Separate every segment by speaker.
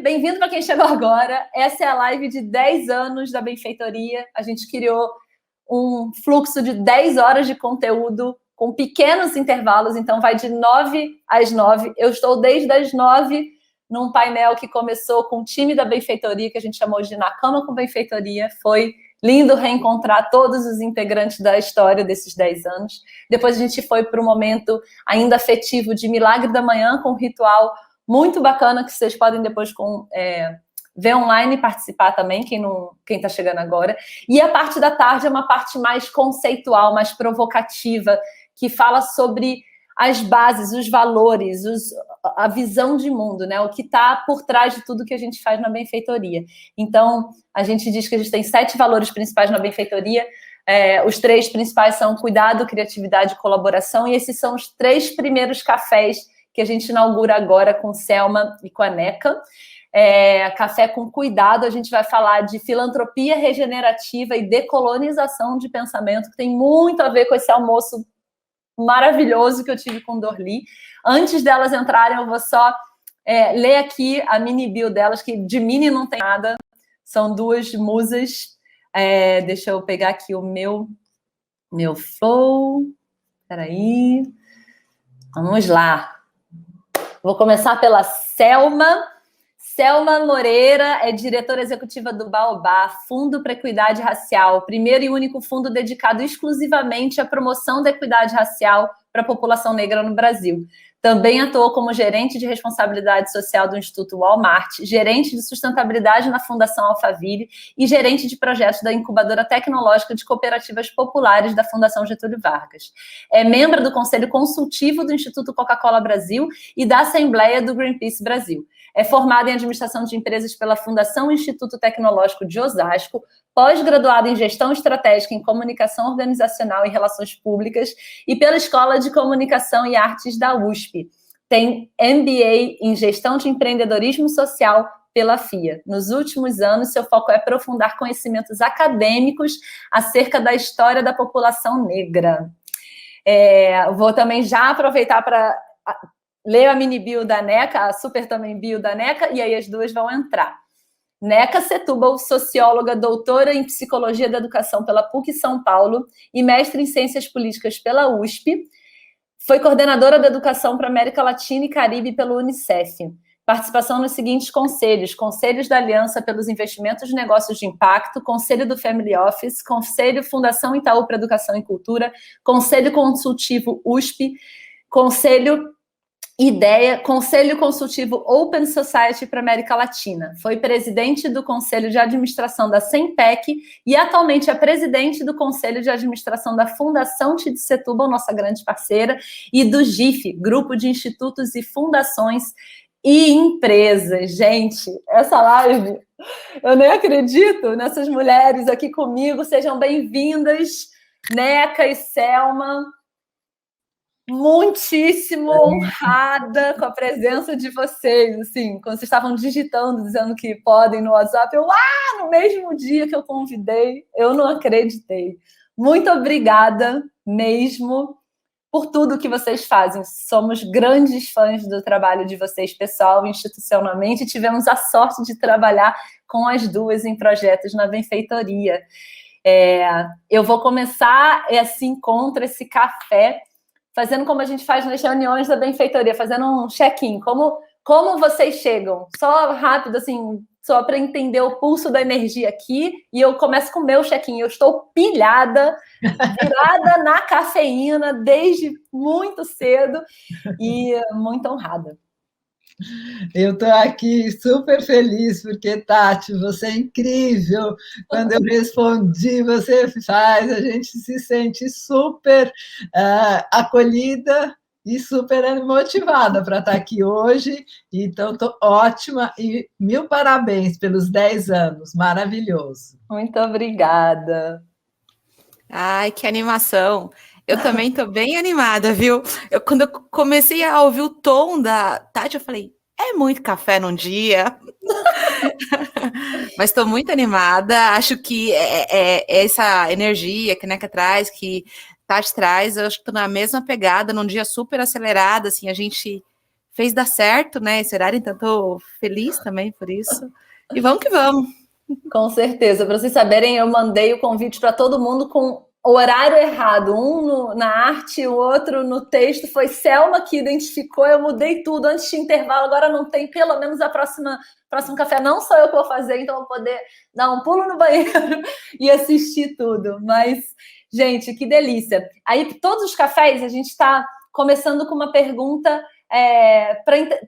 Speaker 1: bem-vindo para quem chegou agora. Essa é a live de 10 anos da Benfeitoria. A gente criou um fluxo de 10 horas de conteúdo com pequenos intervalos, então vai de 9 às 9. Eu estou desde as 9 num painel que começou com o time da Benfeitoria, que a gente chamou de Na Cama com Benfeitoria. Foi lindo reencontrar todos os integrantes da história desses 10 anos. Depois a gente foi para um momento ainda afetivo de Milagre da Manhã, com um ritual muito bacana, que vocês podem depois ver online e participar também, quem está chegando agora. E a parte da tarde é uma parte mais conceitual, mais provocativa, que fala sobre as bases, os valores, a visão de mundo, né? O que está por trás de tudo que a gente faz na Benfeitoria. Então, a gente diz que a gente tem 7 valores principais na Benfeitoria. Os 3 principais são cuidado, criatividade e colaboração, e esses são os 3 primeiros cafés que a gente inaugura agora com Selma e com a Neca. Café com Cuidado, a gente vai falar de filantropia regenerativa e decolonização de pensamento, que tem muito a ver com esse almoço maravilhoso que eu tive com Dorli. Antes delas entrarem, eu vou só ler aqui a mini bio delas, que de mini não tem nada, são 2 musas. Deixa eu pegar aqui o meu flow. Peraí. Vamos lá. Vou começar pela Selma. Selma Moreira é diretora executiva do Baobá, Fundo para a Equidade Racial, primeiro e único fundo dedicado exclusivamente à promoção da equidade racial para a população negra no Brasil. Também atuou como gerente de responsabilidade social do Instituto Walmart, gerente de sustentabilidade na Fundação Alphaville e gerente de projetos da Incubadora Tecnológica de Cooperativas Populares da Fundação Getúlio Vargas. É membro do Conselho Consultivo do Instituto Coca-Cola Brasil e da Assembleia do Greenpeace Brasil. É formada em Administração de Empresas pela Fundação Instituto Tecnológico de Osasco, pós-graduada em Gestão Estratégica em Comunicação Organizacional e Relações Públicas e pela Escola de Comunicação e Artes da USP. Tem MBA em Gestão de Empreendedorismo Social pela FIA. Nos últimos anos, seu foco é aprofundar conhecimentos acadêmicos acerca da história da população negra. Vou também já aproveitar para ler a mini bio da Neca, a super também bio da Neca, e aí as duas vão entrar. Neca Setúbal, socióloga, doutora em Psicologia da Educação pela PUC São Paulo e mestre em Ciências Políticas pela USP, foi coordenadora da Educação para América Latina e Caribe pelo Unicef. Participação nos seguintes conselhos: Conselhos da Aliança pelos Investimentos de Negócios de Impacto, Conselho do Family Office, Conselho Fundação Itaú para Educação e Cultura, Conselho Consultivo USP, Conselho Consultivo Open Society para América Latina. Foi presidente do Conselho de Administração da SEMPEC e atualmente é presidente do Conselho de Administração da Fundação Tid Setúbal, nossa grande parceira, e do GIF, Grupo de Institutos e Fundações e Empresas. Gente, essa live, eu nem acredito nessas mulheres aqui comigo. Sejam bem-vindas, Neca e Selma. Muitíssimo honrada com a presença de vocês, assim, quando vocês estavam digitando, dizendo que podem no WhatsApp, no mesmo dia que eu convidei, eu não acreditei. Muito obrigada mesmo por tudo que vocês fazem. Somos grandes fãs do trabalho de vocês, pessoal, institucionalmente, e tivemos a sorte de trabalhar com as duas em projetos na Benfeitoria. Eu vou começar esse encontro, esse café, fazendo como a gente faz nas reuniões da Benfeitoria, fazendo um check-in. Como vocês chegam? Só rápido, assim, só para entender o pulso da energia aqui, e eu começo com o meu check-in. Eu estou pilhada, virada na cafeína desde muito cedo e muito honrada.
Speaker 2: Eu estou aqui super feliz, porque, Tati, você é incrível. Quando eu respondi, você faz, a gente se sente super acolhida e super motivada para estar aqui hoje. Então, estou ótima e 1000 parabéns pelos 10 anos, maravilhoso.
Speaker 1: Muito obrigada.
Speaker 3: Ai, que animação. Eu também estou bem animada, viu? Quando eu comecei a ouvir o tom da Tati, eu falei, é muito café num dia. Mas estou muito animada. Acho que essa energia que a Neca traz, que Tati traz, eu acho que estou na mesma pegada, num dia super acelerado, assim, a gente fez dar certo, né, esse horário, então estou feliz também por isso. E vamos que vamos.
Speaker 1: Com certeza. Para vocês saberem, eu mandei o convite para todo mundo com o horário errado. Um na arte, o outro no texto. Foi Selma que identificou, eu mudei tudo antes de intervalo. Agora não tem, pelo menos a próximo café. Não sou eu que vou fazer, então vou poder dar um pulo no banheiro e assistir tudo. Mas, gente, que delícia. Aí, todos os cafés, a gente está começando com uma pergunta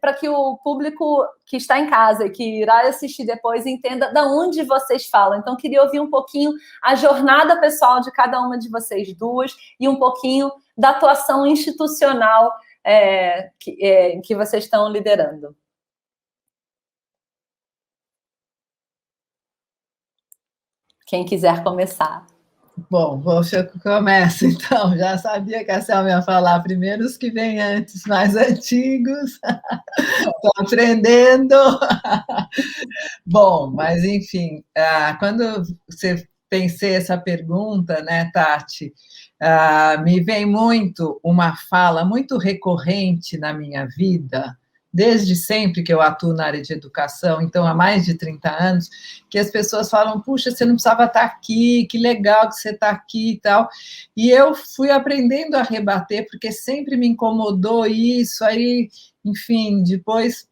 Speaker 1: para que o público que está em casa e que irá assistir depois entenda de onde vocês falam. Então, queria ouvir um pouquinho a jornada pessoal de cada uma de vocês duas e um pouquinho da atuação institucional que vocês estão liderando. Quem quiser começar.
Speaker 2: Bom, eu começo, então. Já sabia que a Selma ia falar primeiro os que vêm antes, mais antigos. Estou aprendendo. Bom, mas, enfim, quando você pensei essa pergunta, né, Tati, me vem muito uma fala muito recorrente na minha vida, desde sempre que eu atuo na área de educação, então há mais de 30 anos, que as pessoas falam, puxa, você não precisava estar aqui, que legal que você está aqui e tal, e eu fui aprendendo a rebater, porque sempre me incomodou isso, aí, enfim, depois,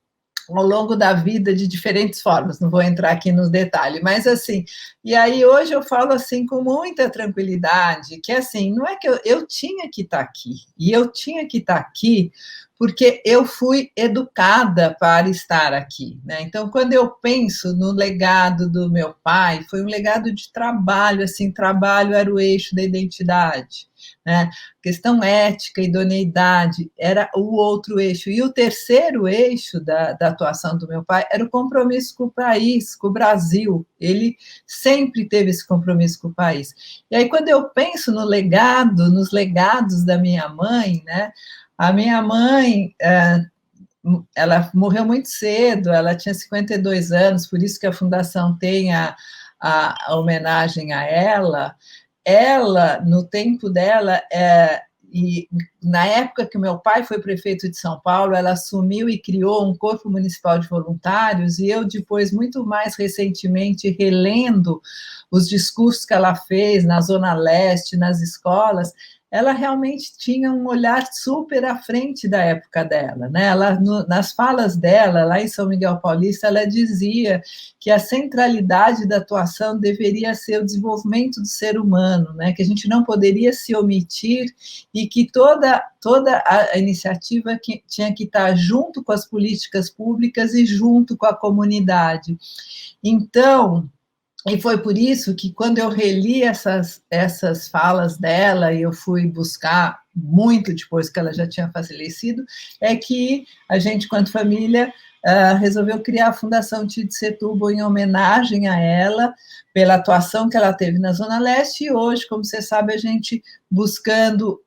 Speaker 2: ao longo da vida, de diferentes formas, não vou entrar aqui nos detalhes, mas assim, e aí hoje eu falo assim com muita tranquilidade, que assim, não é que eu tinha que estar aqui, e eu tinha que estar aqui porque eu fui educada para estar aqui, né? Então, quando eu penso no legado do meu pai, foi um legado de trabalho, assim, trabalho era o eixo da identidade, né? Questão ética, idoneidade, era o outro eixo. E o terceiro eixo da atuação do meu pai era o compromisso com o país, com o Brasil. Ele sempre teve esse compromisso com o país. E aí, quando eu penso no legado, nos legados da minha mãe, né? A minha mãe, ela morreu muito cedo, ela tinha 52 anos, por isso que a Fundação tem a homenagem a ela. Ela, no tempo dela, e na época que o meu pai foi prefeito de São Paulo, ela assumiu e criou um corpo municipal de voluntários, e eu depois, muito mais recentemente, relendo os discursos que ela fez na Zona Leste, nas escolas, ela realmente tinha um olhar super à frente da época dela, né? Ela, nas falas dela, lá em São Miguel Paulista, ela dizia que a centralidade da atuação deveria ser o desenvolvimento do ser humano, né? Que a gente não poderia se omitir e que toda a iniciativa tinha que estar junto com as políticas públicas e junto com a comunidade. Então, e foi por isso que, quando eu reli essas falas dela, e eu fui buscar muito depois que ela já tinha falecido, é que a gente, quanto família, resolveu criar a Fundação Tide Setúbal em homenagem a ela, pela atuação que ela teve na Zona Leste, e hoje, como você sabe, a gente buscando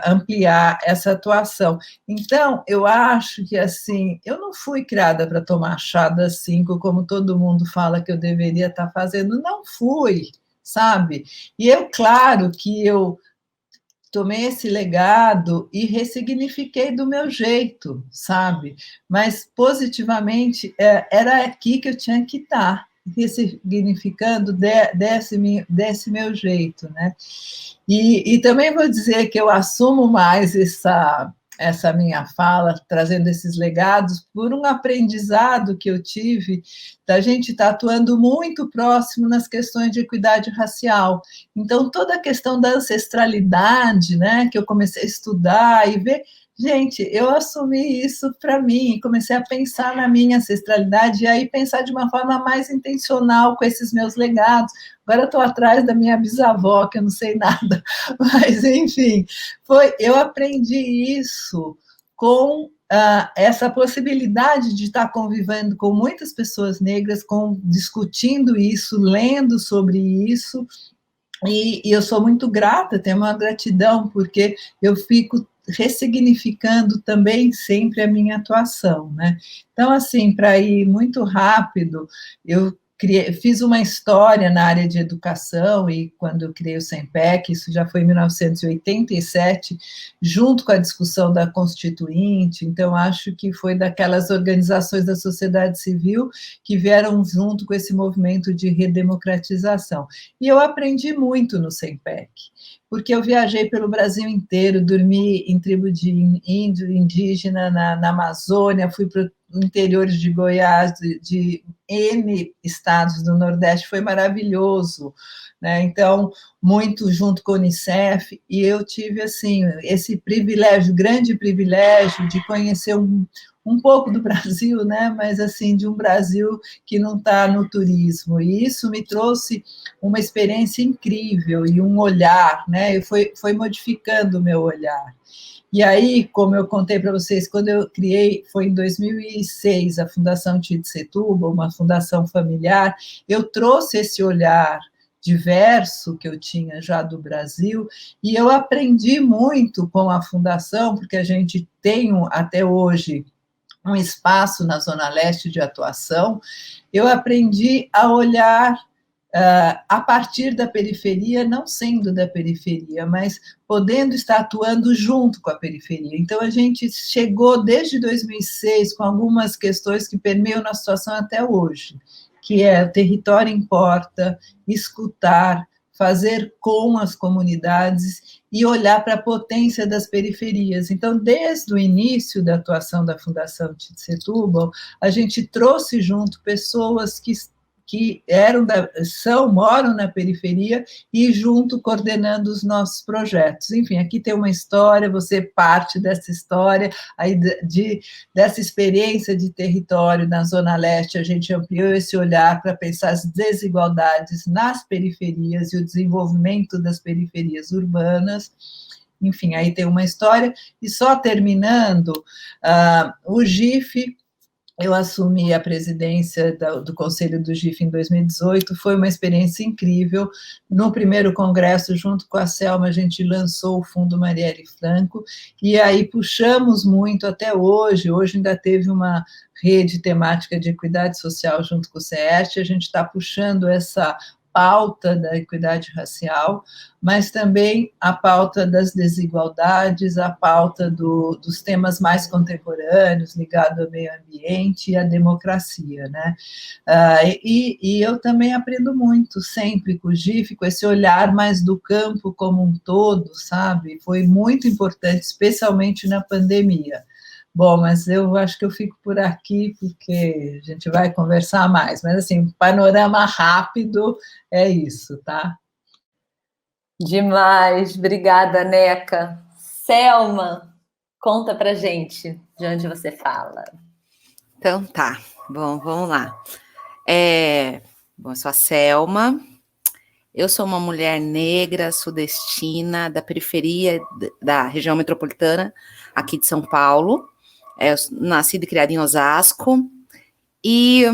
Speaker 2: ampliar essa atuação. Então, eu acho que, assim, eu não fui criada para tomar chá das 5, como todo mundo fala que eu deveria estar fazendo, não fui, sabe? E eu, claro que eu tomei esse legado e ressignifiquei do meu jeito, sabe? Mas, positivamente, era aqui que eu tinha que estar, ressignificando desse meu jeito, né? E também vou dizer que eu assumo mais essa minha fala, trazendo esses legados, por um aprendizado que eu tive da gente estar atuando muito próximo nas questões de equidade racial. Então, toda a questão da ancestralidade, né, que eu comecei a estudar e ver, gente, eu assumi isso para mim, comecei a pensar na minha ancestralidade e aí pensar de uma forma mais intencional com esses meus legados. Agora estou atrás da minha bisavó, que eu não sei nada, mas, enfim, eu aprendi isso com essa possibilidade de estar convivendo com muitas pessoas negras, discutindo isso, lendo sobre isso, e eu sou muito grata, tenho uma gratidão, porque eu fico ressignificando também sempre a minha atuação, né? Então, assim, para ir muito rápido, eu fiz uma história na área de educação, e quando eu criei o SEMPEC, isso já foi em 1987, junto com a discussão da Constituinte, então acho que foi daquelas organizações da sociedade civil que vieram junto com esse movimento de redemocratização. E eu aprendi muito no SEMPEC, porque eu viajei pelo Brasil inteiro, dormi em tribo de índio, indígena na Amazônia, fui para o interior de Goiás, de N estados do Nordeste, foi maravilhoso, né? Então, muito junto com a Unicef, e eu tive, assim, esse privilégio, grande privilégio, de conhecer um pouco do Brasil, né? Mas, assim, de um Brasil que não está no turismo, e isso me trouxe uma experiência incrível, e um olhar, né? E foi modificando o meu olhar. E aí, como eu contei para vocês, quando eu criei, foi em 2006, a Fundação Tite Setúbal, uma fundação familiar, eu trouxe esse olhar diverso que eu tinha já do Brasil, e eu aprendi muito com a fundação, porque a gente tem até hoje um espaço na Zona Leste de atuação, eu aprendi a olhar a partir da periferia, não sendo da periferia, mas podendo estar atuando junto com a periferia. Então, a gente chegou desde 2006 com algumas questões que permeiam na situação até hoje, que é o território importa, escutar, fazer com as comunidades e olhar para a potência das periferias. Então, desde o início da atuação da Fundação Tite Setúbal, a gente trouxe junto pessoas que moram na periferia e junto coordenando os nossos projetos. Enfim, aqui tem uma história, você parte dessa história, aí dessa experiência de território na Zona Leste, a gente ampliou esse olhar para pensar as desigualdades nas periferias e o desenvolvimento das periferias urbanas. Enfim, aí tem uma história, e só terminando, o GIF, eu assumi a presidência do Conselho do GIF em 2018, foi uma experiência incrível. No primeiro congresso, junto com a Selma, a gente lançou o Fundo Marielle Franco, e aí puxamos muito até hoje ainda teve uma rede temática de equidade social junto com o CERT, a gente está puxando essa pauta da equidade racial, mas também a pauta das desigualdades, a pauta dos temas mais contemporâneos, ligados ao meio ambiente e à democracia, né? E eu também aprendo muito, sempre com o GIF, com esse olhar mais do campo como um todo, sabe? Foi muito importante, especialmente na pandemia. Bom, mas eu acho que eu fico por aqui, porque a gente vai conversar mais. Mas, assim, panorama rápido é isso, tá?
Speaker 1: Demais. Obrigada, Neca. Selma, conta pra gente de onde você fala.
Speaker 3: Então, tá. Bom, vamos lá. Bom, eu sou a Selma. Eu sou uma mulher negra, sudestina, da periferia da região metropolitana, aqui de São Paulo. Eu nascida e criada em Osasco, e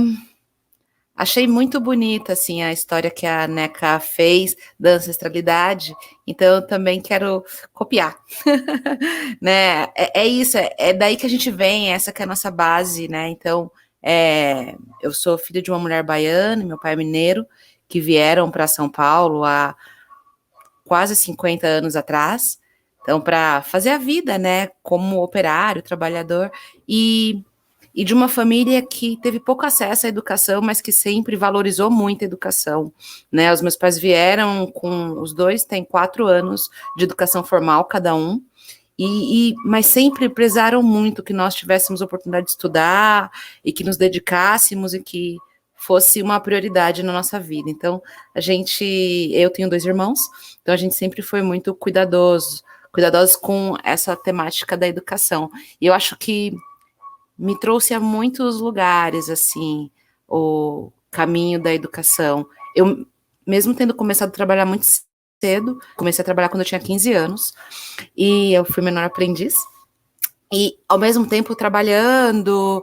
Speaker 3: achei muito bonita, assim, a história que a Neca fez da ancestralidade, então eu também quero copiar, né, isso, é daí que a gente vem, essa que é a nossa base, né, então, eu sou filha de uma mulher baiana, meu pai é mineiro, que vieram para São Paulo há quase 50 anos atrás, então, para fazer a vida, né, como operário, trabalhador, e de uma família que teve pouco acesso à educação, mas que sempre valorizou muito a educação, né, os meus pais vieram os dois têm 4 anos de educação formal, cada um, mas sempre prezaram muito que nós tivéssemos a oportunidade de estudar, e que nos dedicássemos, e que fosse uma prioridade na nossa vida. Então, eu tenho 2 irmãos, então a gente sempre foi muito cuidadosos com essa temática da educação. E eu acho que me trouxe a muitos lugares, assim, o caminho da educação. Eu, mesmo tendo começado a trabalhar muito cedo, comecei a trabalhar quando eu tinha 15 anos, e eu fui menor aprendiz, e ao mesmo tempo trabalhando.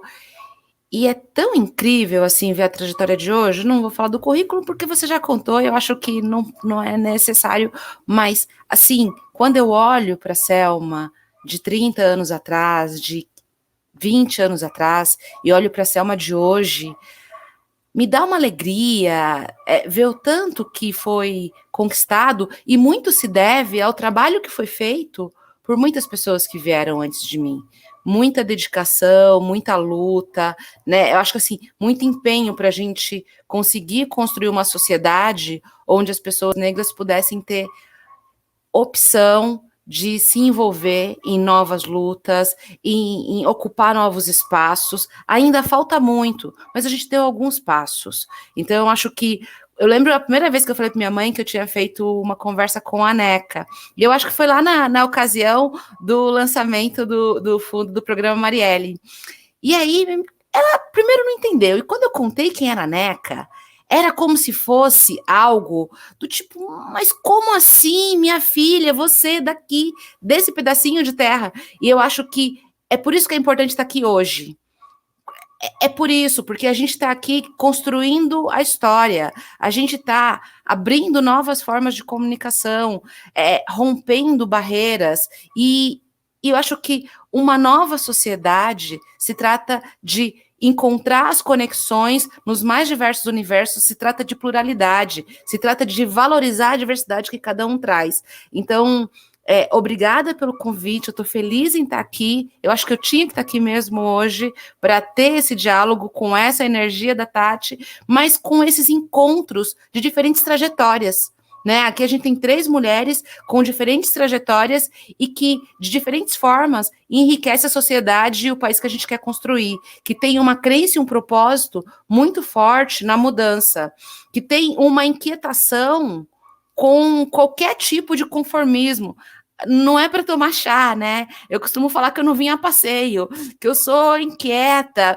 Speaker 3: E é tão incrível, assim, ver a trajetória de hoje. Não vou falar do currículo, porque você já contou, eu acho que não é necessário, mas, assim, quando eu olho para a Selma de 30 anos atrás, de 20 anos atrás, e olho para a Selma de hoje, me dá uma alegria ver o tanto que foi conquistado, e muito se deve ao trabalho que foi feito por muitas pessoas que vieram antes de mim. Muita dedicação, muita luta, né? Eu acho que assim, muito empenho para a gente conseguir construir uma sociedade onde as pessoas negras pudessem ter opção de se envolver em novas lutas, em ocupar novos espaços. Ainda falta muito, mas a gente deu alguns passos. Então, eu acho que eu lembro a primeira vez que eu falei para minha mãe que eu tinha feito uma conversa com a NECA. E eu acho que foi lá na ocasião do lançamento do fundo do programa Marielle. E aí, ela primeiro não entendeu. E quando eu contei quem era a NECA, era como se fosse algo do tipo, mas como assim, minha filha, você daqui, desse pedacinho de terra? E eu acho que é por isso que é importante estar aqui hoje. É por isso, porque a gente está aqui construindo a história, a gente está abrindo novas formas de comunicação, rompendo barreiras, e eu acho que uma nova sociedade se trata de encontrar as conexões nos mais diversos universos, se trata de pluralidade, se trata de valorizar a diversidade que cada um traz. Então, obrigada pelo convite, eu estou feliz em estar aqui, eu acho que eu tinha que estar aqui mesmo hoje para ter esse diálogo com essa energia da Tati, mas com esses encontros de diferentes trajetórias, né? Aqui a gente tem 3 mulheres com diferentes trajetórias e que, de diferentes formas, enriquece a sociedade e o país que a gente quer construir, que tem uma crença e um propósito muito forte na mudança, que tem uma inquietação com qualquer tipo de conformismo. Não é para tomar chá, né? Eu costumo falar que eu não vim a passeio, que eu sou inquieta.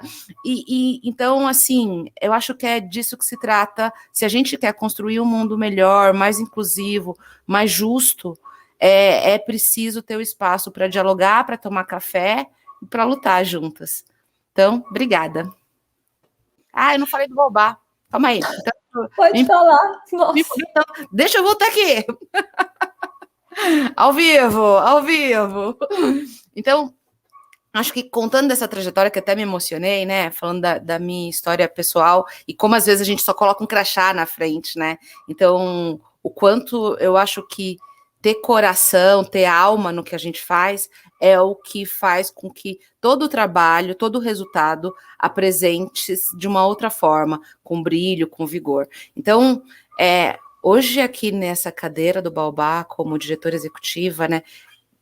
Speaker 3: Então, assim, eu acho que é disso que se trata. Se a gente quer construir um mundo melhor, mais inclusivo, mais justo, é preciso ter o espaço para dialogar, para tomar café e para lutar juntas. Então, obrigada. Eu não falei do Baobá. Calma aí. Então,
Speaker 1: Pode falar. Nossa.
Speaker 3: Deixa eu voltar aqui. Ao vivo. Então, acho que contando dessa trajetória, que até me emocionei, né? Falando da minha história pessoal, e como às vezes a gente só coloca um crachá na frente, né? Então, o quanto eu acho que ter coração, ter alma no que a gente faz, é o que faz com que todo o trabalho, todo o resultado apresente de uma outra forma, com brilho, com vigor. Então, hoje aqui nessa cadeira do Baobá, como diretora executiva, né?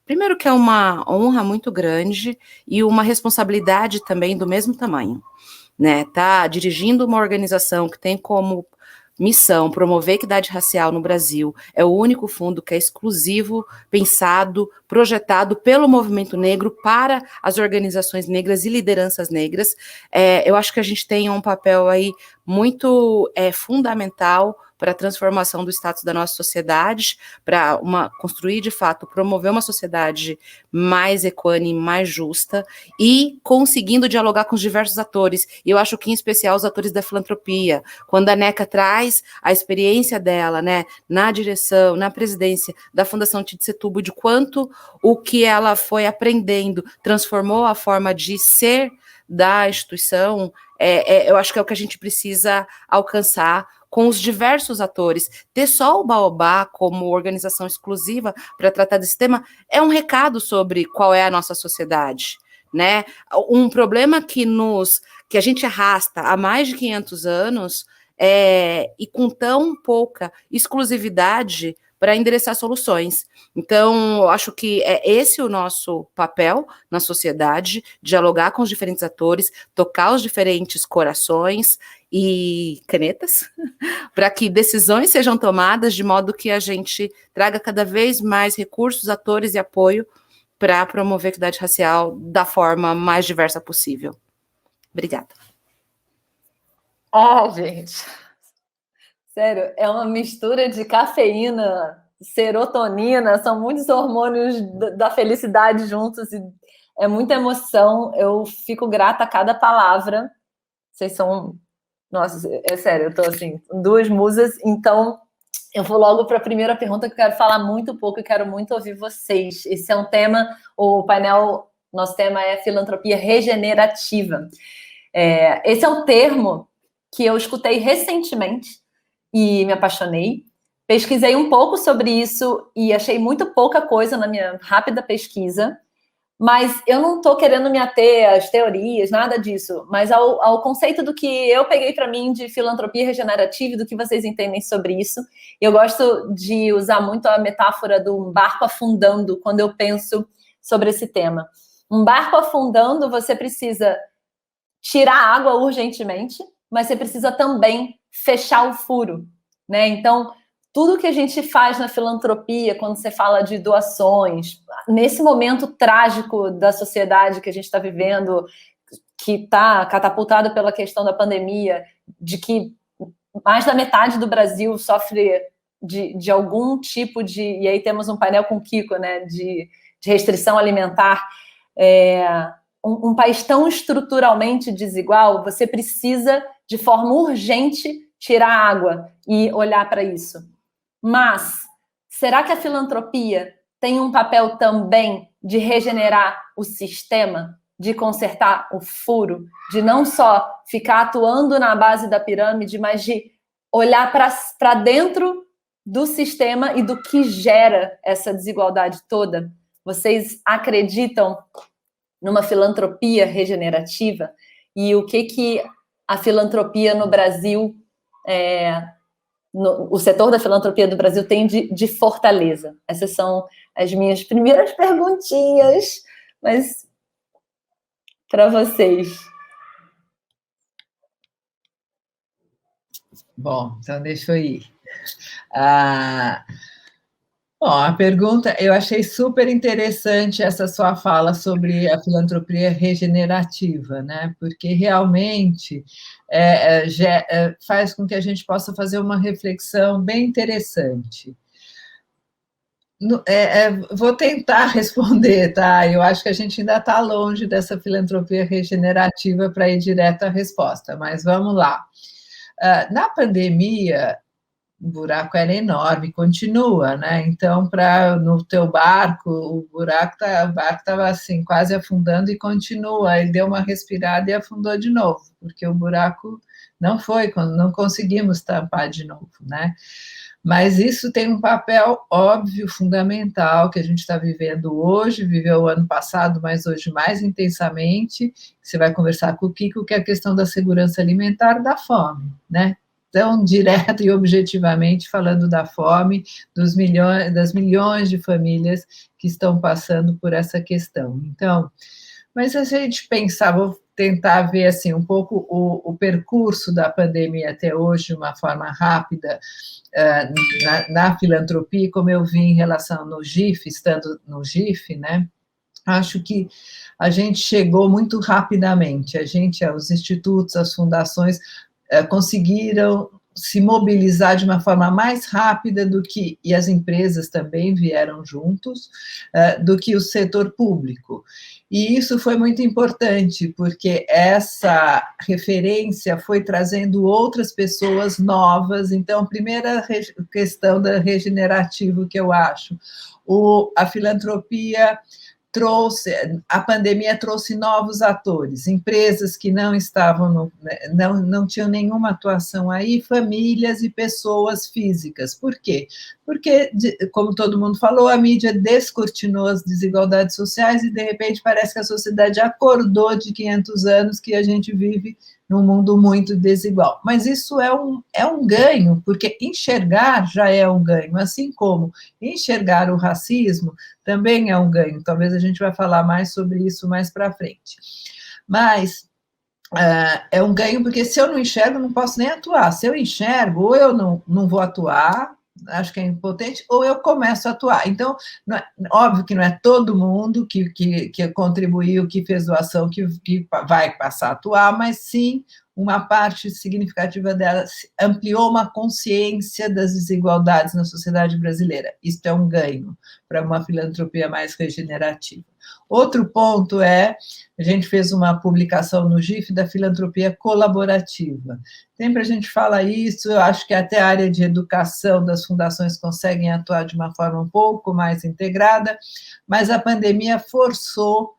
Speaker 3: Primeiro que é uma honra muito grande e uma responsabilidade também do mesmo tamanho, né? Tá dirigindo uma organização que tem como missão promover equidade racial no Brasil, é o único fundo que é exclusivo, pensado, projetado pelo movimento negro para as organizações negras e lideranças negras. Eu acho que a gente tem um papel aí muito fundamental para a transformação do status da nossa sociedade, para construir, de fato, promover uma sociedade mais equânime, mais justa, e conseguindo dialogar com os diversos atores. E eu acho que, em especial, os atores da filantropia. Quando a NECA traz a experiência dela, né, na direção, na presidência da Fundação Tite Setubo, de quanto o que ela foi aprendendo transformou a forma de ser da instituição, eu acho que é o que a gente precisa alcançar com os diversos atores. Ter só o Baobá como organização exclusiva para tratar desse tema é um recado sobre qual é a nossa sociedade, né? Um problema que a gente arrasta há mais de 500 anos e com tão pouca exclusividade para endereçar soluções. Então, eu acho que é esse o nosso papel na sociedade, dialogar com os diferentes atores, tocar os diferentes corações e canetas, para que decisões sejam tomadas de modo que a gente traga cada vez mais recursos, atores e apoio para promover a equidade racial da forma mais diversa possível. Obrigada.
Speaker 1: Gente. Sério, é uma mistura de cafeína, serotonina, são muitos hormônios da felicidade juntos e é muita emoção. Eu fico grata a cada palavra. Vocês são... Nossa, é sério, eu tô assim, com 2 musas, então eu vou logo para a primeira pergunta, que eu quero falar muito pouco e quero muito ouvir vocês. Esse é um tema, o painel, nosso tema é filantropia regenerativa. Esse é um termo que eu escutei recentemente e me apaixonei. Pesquisei um pouco sobre isso e achei muito pouca coisa na minha rápida pesquisa, mas eu não estou querendo me ater às teorias, nada disso, mas ao conceito do que eu peguei para mim de filantropia regenerativa e do que vocês entendem sobre isso. Eu gosto de usar muito a metáfora do barco afundando quando eu penso sobre esse tema. Um barco afundando, você precisa tirar a água urgentemente, mas você precisa também fechar o furo, né? Então, tudo que a gente faz na filantropia, quando você fala de doações, nesse momento trágico da sociedade que a gente está vivendo, que está catapultado pela questão da pandemia, de que mais da metade do Brasil sofre de algum tipo de... E aí temos um painel com o Kiko, né? De restrição alimentar. Um país tão estruturalmente desigual, você precisa, de forma urgente, tirar a água e olhar para isso. Mas, será que a filantropia tem um papel também de regenerar o sistema, de consertar o furo, de não só ficar atuando na base da pirâmide, mas de olhar para dentro do sistema e do que gera essa desigualdade toda? Vocês acreditam numa filantropia regenerativa? E o que a filantropia no Brasil... o setor da filantropia do Brasil tem de fortaleza? Essas são as minhas primeiras perguntinhas, mas para vocês.
Speaker 2: Bom, então deixa eu ir. Bom, a pergunta, eu achei super interessante essa sua fala sobre a filantropia regenerativa, né? Porque realmente faz com que a gente possa fazer uma reflexão bem interessante. Vou tentar responder, tá? Eu acho que a gente ainda está longe dessa filantropia regenerativa para ir direto à resposta, mas vamos lá. Na pandemia, o buraco era enorme, continua, né? Então, no teu barco, o barco estava assim, quase afundando e continua. Ele deu uma respirada e afundou de novo, porque o buraco não conseguimos tampar de novo, né? Mas isso tem um papel óbvio, fundamental, que a gente está vivendo hoje, viveu o ano passado, mas hoje mais intensamente. Você vai conversar com o Kiko, que é a questão da segurança alimentar, da fome, né? Então, direto e objetivamente, falando da fome, das milhões de famílias que estão passando por essa questão. Então, mas se a gente pensar, vou tentar ver assim, um pouco o percurso da pandemia até hoje, de uma forma rápida, na filantropia, como eu vi em relação no GIF, estando no GIF, né? Acho que a gente chegou muito rapidamente, os institutos, as fundações, conseguiram se mobilizar de uma forma mais rápida e as empresas também vieram juntos, do que o setor público. E isso foi muito importante, porque essa referência foi trazendo outras pessoas novas. Então, a primeira questão da regenerativo que eu acho, a filantropia a pandemia trouxe novos atores, empresas que não estavam, não tinham nenhuma atuação aí, famílias e pessoas físicas. Por quê? Porque, como todo mundo falou, a mídia descortinou as desigualdades sociais e, de repente, parece que a sociedade acordou de 500 anos que a gente vive num mundo muito desigual. Mas isso é um ganho, porque enxergar já é um ganho, assim como enxergar o racismo também é um ganho. Talvez a gente vai falar mais sobre isso mais para frente. Mas é um ganho porque se eu não enxergo, não posso nem atuar. Se eu enxergo, ou eu não vou atuar, acho que é impotente, ou eu começo a atuar. Então, óbvio que não é todo mundo que contribuiu, que fez doação, que vai passar a atuar, mas sim uma parte significativa dela ampliou uma consciência das desigualdades na sociedade brasileira. Isso é um ganho para uma filantropia mais regenerativa. Outro ponto a gente fez uma publicação no GIF da filantropia colaborativa. Sempre a gente fala isso, eu acho que até a área de educação das fundações conseguem atuar de uma forma um pouco mais integrada, mas a pandemia forçou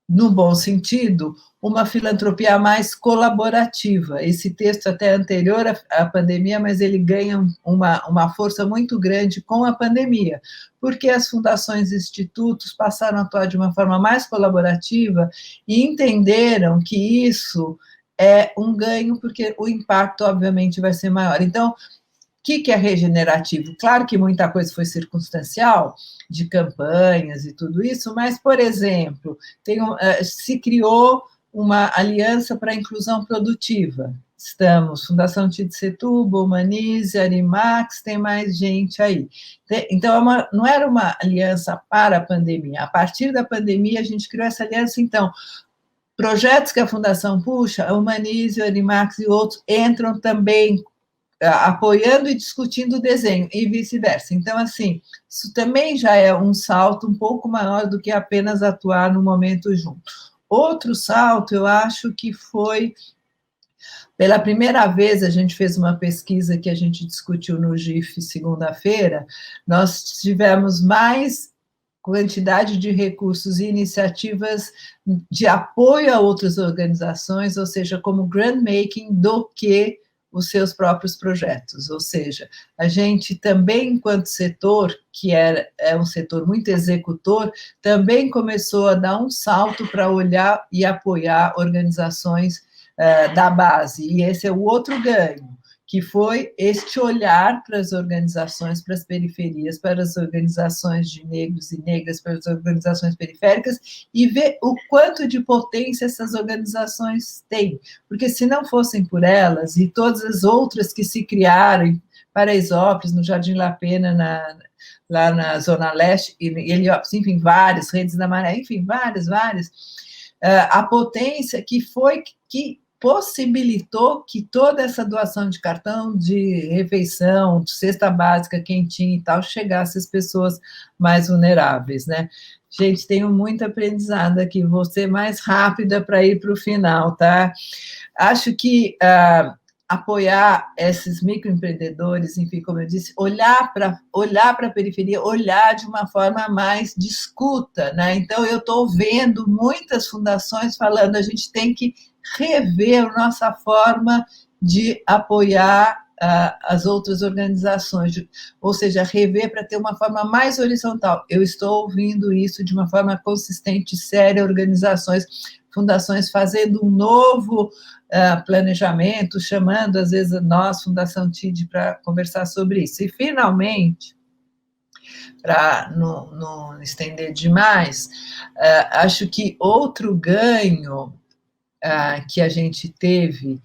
Speaker 2: no bom sentido, uma filantropia mais colaborativa. Esse texto até anterior à pandemia, mas ele ganha uma força muito grande com a pandemia, porque as fundações e institutos passaram a atuar de uma forma mais colaborativa e entenderam que isso é um ganho, porque o impacto, obviamente, vai ser maior. Então, que é regenerativo? Claro que muita coisa foi circunstancial, de campanhas e tudo isso, mas, por exemplo, se criou uma aliança para a inclusão produtiva. Estamos, Fundação Tite Setúbal, Humanize, Arimax, tem mais gente aí. Então, não era uma aliança para a pandemia. A partir da pandemia, a gente criou essa aliança, então, projetos que a Fundação puxa, a Humanize, a Arimax e outros entram também apoiando e discutindo o desenho, e vice-versa. Então, assim, isso também já é um salto um pouco maior do que apenas atuar no momento junto. Outro salto, eu acho que foi, pela primeira vez, a gente fez uma pesquisa que a gente discutiu no GIF segunda-feira, nós tivemos mais quantidade de recursos e iniciativas de apoio a outras organizações, ou seja, como grant-making, do que os seus próprios projetos, ou seja, a gente também, enquanto setor, que é um setor muito executor, também começou a dar um salto para olhar e apoiar organizações da base, e esse é o outro ganho, que foi este olhar para as organizações, para as periferias, para as organizações de negros e negras, para as organizações periféricas, e ver o quanto de potência essas organizações têm. Porque se não fossem por elas, e todas as outras que se criaram, Paraisópolis, no Jardim La Pena, lá na Zona Leste, e Heliópolis, enfim, várias, Redes da Maré, enfim, várias, a potência que foi que possibilitou que toda essa doação de cartão de refeição, de cesta básica, quentinha e tal, chegasse às pessoas mais vulneráveis, né? Gente, tenho muito aprendizado aqui, vou ser mais rápida para ir para o final, tá? Acho que apoiar esses microempreendedores, enfim, como eu disse, olhar para a periferia, olhar de uma forma mais de escuta, né? Então, eu estou vendo muitas fundações falando, a gente tem que rever a nossa forma de apoiar as outras organizações, ou seja, rever para ter uma forma mais horizontal. Eu estou ouvindo isso de uma forma consistente, séria, organizações, fundações fazendo um novo planejamento, chamando, às vezes, nós, Fundação TID, para conversar sobre isso. E, finalmente, para não estender demais, acho que outro ganho que a gente teve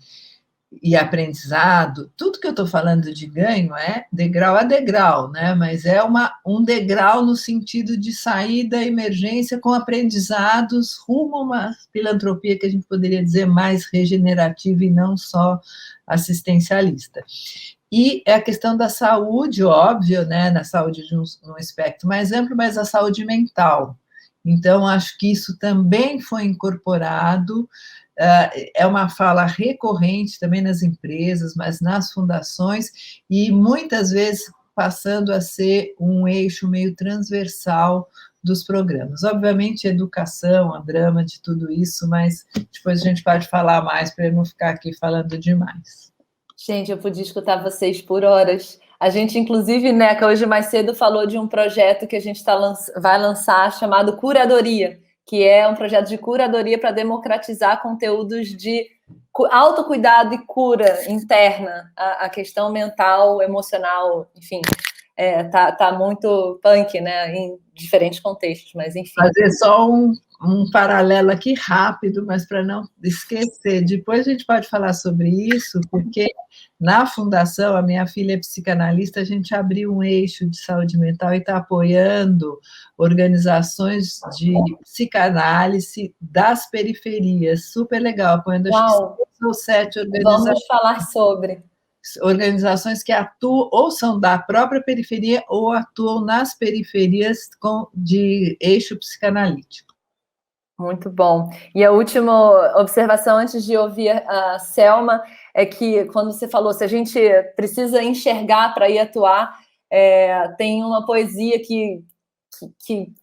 Speaker 2: e aprendizado, tudo que eu estou falando de ganho é degrau a degrau, né? Mas é um degrau no sentido de sair da emergência com aprendizados rumo a uma filantropia que a gente poderia dizer mais regenerativa e não só assistencialista. E é a questão da saúde, óbvio, né? Na saúde de um espectro mais amplo, mas a saúde mental. Então, acho que isso também foi incorporado. É uma fala recorrente também nas empresas, mas nas fundações, e muitas vezes passando a ser um eixo meio transversal dos programas. Obviamente, educação, a drama de tudo isso, mas depois a gente pode falar mais para eu não ficar aqui falando demais.
Speaker 1: Gente, eu podia escutar vocês por horas. A gente, inclusive, Neca, hoje mais cedo falou de um projeto que a gente vai lançar chamado Curadoria, que é um projeto de curadoria para democratizar conteúdos de autocuidado e cura interna, a questão mental, emocional, enfim, tá muito punk, né, em diferentes contextos, mas enfim.
Speaker 2: Fazer só um paralelo aqui rápido, mas para não esquecer, depois a gente pode falar sobre isso, porque na fundação, a minha filha é psicanalista, a gente abriu um eixo de saúde mental e está apoiando organizações de psicanálise das periferias, super legal, apoiando acho que 6 ou 7 organizações.
Speaker 1: Vamos falar sobre.
Speaker 2: Organizações que atuam ou são da própria periferia ou atuam nas periferias de eixo psicanalítico.
Speaker 1: Muito bom. E a última observação, antes de ouvir a Selma, é que quando você falou, se a gente precisa enxergar para ir atuar, tem uma poesia que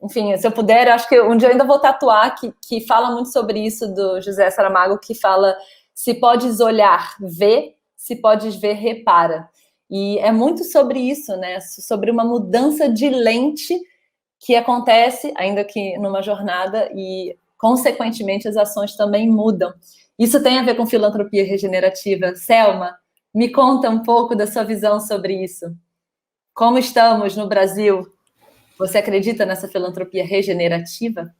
Speaker 1: enfim, se eu puder, eu acho que um dia eu ainda vou tatuar, que fala muito sobre isso, do José Saramago, que fala: se podes olhar, vê, se podes ver, repara. E é muito sobre isso, né? Sobre uma mudança de lente que acontece, ainda que numa jornada, e, consequentemente, as ações também mudam. Isso tem a ver com filantropia regenerativa. Selma, me conta um pouco da sua visão sobre isso. Como estamos no Brasil? Você acredita nessa filantropia regenerativa?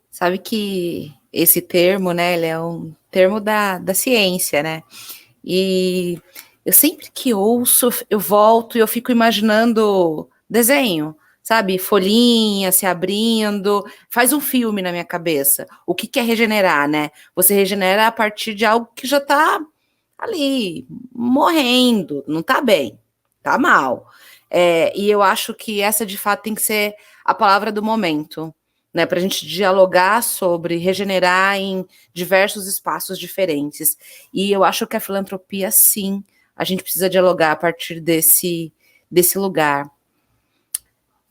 Speaker 3: Sabe que esse termo, né, ele é um termo da ciência, né? E eu sempre que ouço, eu volto e eu fico imaginando desenho, sabe? Folhinha se abrindo, faz um filme na minha cabeça. O que é regenerar, né? Você regenera a partir de algo que já tá ali, morrendo, não tá bem, tá mal. E eu acho que essa, de fato, tem que ser a palavra do momento, né, para a gente dialogar sobre regenerar em diversos espaços diferentes. E eu acho que a filantropia, sim, a gente precisa dialogar a partir desse lugar.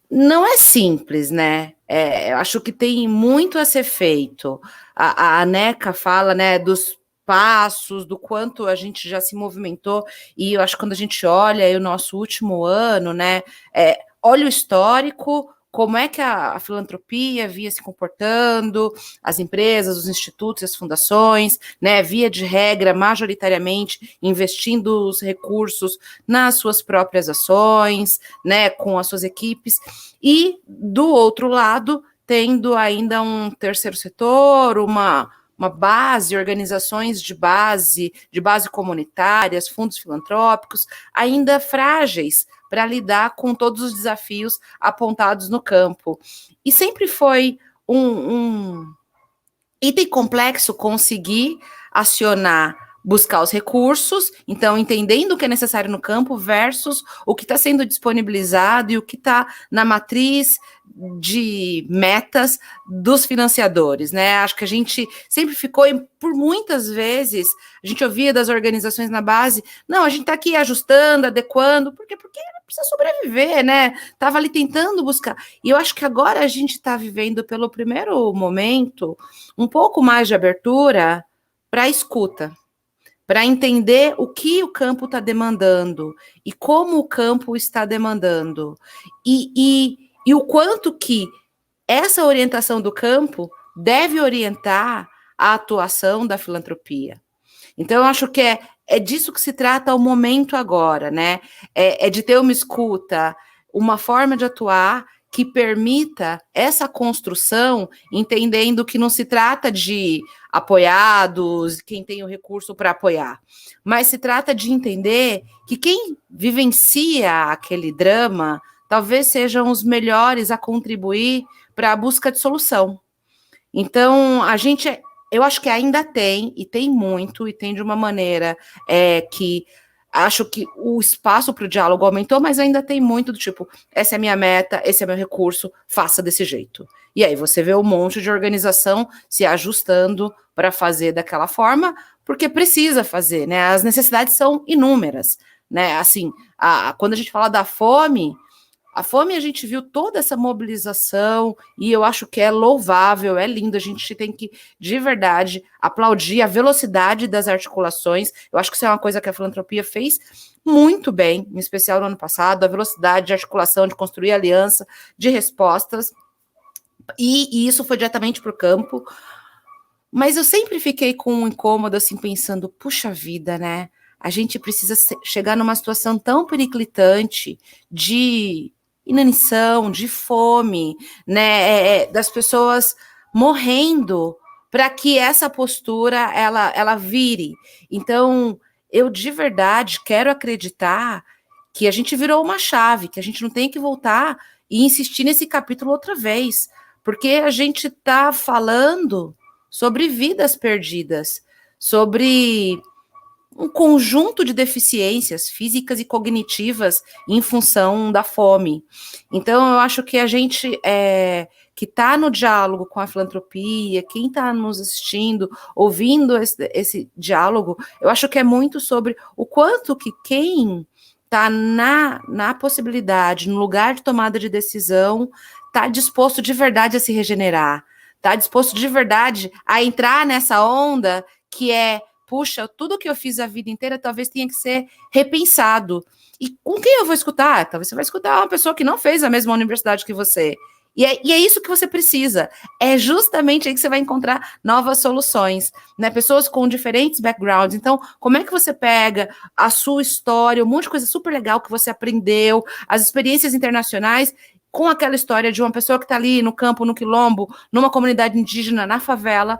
Speaker 3: Não é simples, né? Eu acho que tem muito a ser feito. A Neca fala, né, dos passos, do quanto a gente já se movimentou, e eu acho que quando a gente olha o nosso último ano, né, olha o histórico, como é que a filantropia via se comportando, as empresas, os institutos, as fundações, né, via de regra, majoritariamente, investindo os recursos nas suas próprias ações, né, com as suas equipes, e, do outro lado, tendo ainda um terceiro setor, uma base, organizações de base comunitárias, fundos filantrópicos, ainda frágeis para lidar com todos os desafios apontados no campo. E sempre foi um item complexo conseguir acionar, buscar os recursos, então entendendo o que é necessário no campo versus o que está sendo disponibilizado e o que está na matriz de metas dos financiadores, né? Acho que a gente sempre ficou, por muitas vezes, a gente ouvia das organizações na base, não, a gente está aqui ajustando, adequando, porque precisa sobreviver, né? Estava ali tentando buscar. E eu acho que agora a gente está vivendo, pelo primeiro momento, um pouco mais de abertura para a escuta, para entender o que o campo está demandando e como o campo está demandando. E o quanto que essa orientação do campo deve orientar a atuação da filantropia. Então, eu acho que é disso que se trata o momento agora, né? É de ter uma escuta, uma forma de atuar que permita essa construção, entendendo que não se trata de apoiados, quem tem o recurso para apoiar, mas se trata de entender que quem vivencia aquele drama talvez sejam os melhores a contribuir para a busca de solução. Então, eu acho que ainda tem, e tem muito, e tem de uma maneira que acho que o espaço para o diálogo aumentou, mas ainda tem muito do tipo, essa é a minha meta, esse é meu recurso, faça desse jeito. E aí você vê um monte de organização se ajustando para fazer daquela forma, porque precisa fazer, né? As necessidades são inúmeras, né? Assim, quando a gente fala da fome, a fome, a gente viu toda essa mobilização e eu acho que é louvável, é lindo, a gente tem que, de verdade, aplaudir a velocidade das articulações. Eu acho que isso é uma coisa que a filantropia fez muito bem, em especial no ano passado, a velocidade de articulação, de construir aliança, de respostas, e isso foi diretamente para o campo. Mas eu sempre fiquei com um incômodo, assim, pensando, puxa vida, né? A gente precisa chegar numa situação tão periclitante de inanição, de fome, né, das pessoas morrendo para que essa postura ela vire. Então, eu de verdade quero acreditar que a gente virou uma chave, que a gente não tem que voltar e insistir nesse capítulo outra vez, porque a gente está falando sobre vidas perdidas, sobre um conjunto de deficiências físicas e cognitivas em função da fome. Então, eu acho que a gente que está no diálogo com a filantropia, quem está nos assistindo, ouvindo esse diálogo, eu acho que é muito sobre o quanto que quem está na possibilidade, no lugar de tomada de decisão, está disposto de verdade a se regenerar, está disposto de verdade a entrar nessa onda que é, puxa, tudo que eu fiz a vida inteira talvez tenha que ser repensado. E com quem eu vou escutar? Talvez você vai escutar uma pessoa que não fez a mesma universidade que você. E é isso que você precisa. É justamente aí que você vai encontrar novas soluções, né? Pessoas com diferentes backgrounds. Então, como é que você pega a sua história, um monte de coisa super legal que você aprendeu, as experiências internacionais, com aquela história de uma pessoa que está ali no campo, no quilombo, numa comunidade indígena, na favela,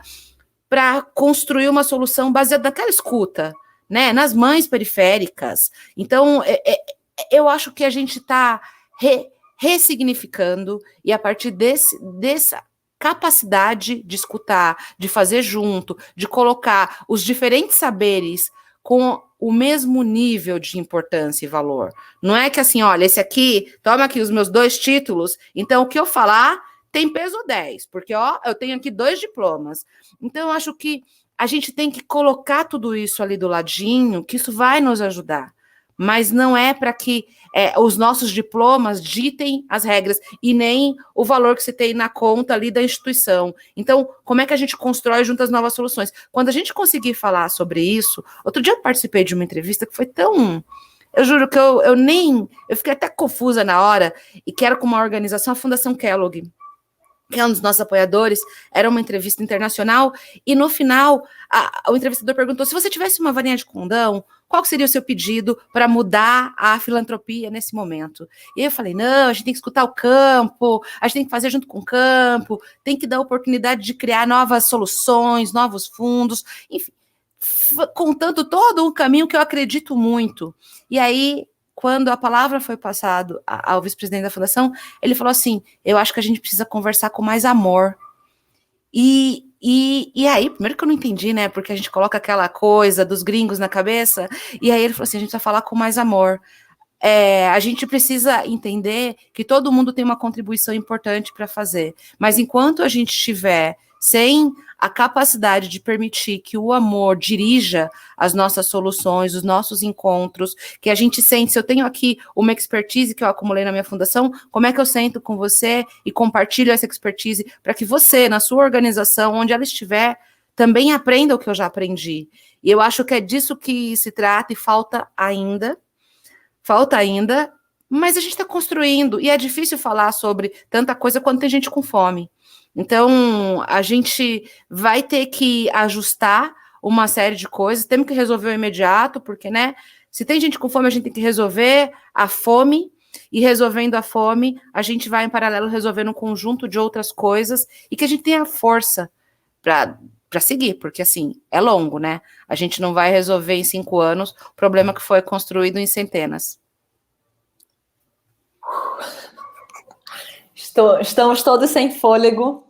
Speaker 3: para construir uma solução baseada naquela escuta, né? Nas mães periféricas. Então, eu acho que a gente está ressignificando, e a partir dessa capacidade de escutar, de fazer junto, de colocar os diferentes saberes com o mesmo nível de importância e valor. Não é que assim, olha, esse aqui, toma aqui os meus 2 títulos, então o que eu falar tem peso 10, porque ó, eu tenho aqui 2 diplomas. Então eu acho que a gente tem que colocar tudo isso ali do ladinho, que isso vai nos ajudar. Mas não é para que os nossos diplomas ditem as regras e nem o valor que se tem na conta ali da instituição. Então, como é que a gente constrói junto as novas soluções? Quando a gente conseguir falar sobre isso, outro dia eu participei de uma entrevista que foi tão... Eu juro que eu fiquei até confusa na hora, e que era com uma organização, a Fundação Kellogg, que é um dos nossos apoiadores, era uma entrevista internacional, e no final, o entrevistador perguntou, se você tivesse uma varinha de condão, qual seria o seu pedido para mudar a filantropia nesse momento? E eu falei, não, a gente tem que escutar o campo, a gente tem que fazer junto com o campo, tem que dar oportunidade de criar novas soluções, novos fundos, enfim, contando todo um caminho que eu acredito muito. E aí, quando a palavra foi passada ao vice-presidente da fundação, ele falou assim, eu acho que a gente precisa conversar com mais amor. E aí, primeiro que eu não entendi, né, porque a gente coloca aquela coisa dos gringos na cabeça, e aí ele falou assim, a gente precisa falar com mais amor. A gente precisa entender que todo mundo tem uma contribuição importante para fazer, mas enquanto a gente estiver sem a capacidade de permitir que o amor dirija as nossas soluções, os nossos encontros, que a gente sente, se eu tenho aqui uma expertise que eu acumulei na minha fundação, como é que eu sento com você e compartilho essa expertise para que você, na sua organização, onde ela estiver, também aprenda o que eu já aprendi. E eu acho que é disso que se trata e falta ainda, mas a gente está construindo, e é difícil falar sobre tanta coisa quando tem gente com fome. Então, a gente vai ter que ajustar uma série de coisas, temos que resolver o imediato, porque, né, se tem gente com fome, a gente tem que resolver a fome, e resolvendo a fome, a gente vai em paralelo resolvendo um conjunto de outras coisas, e que a gente tenha força para seguir, porque, assim, é longo, né? A gente não vai resolver em 5 anos o problema que foi construído em centenas.
Speaker 1: Estamos todos sem fôlego.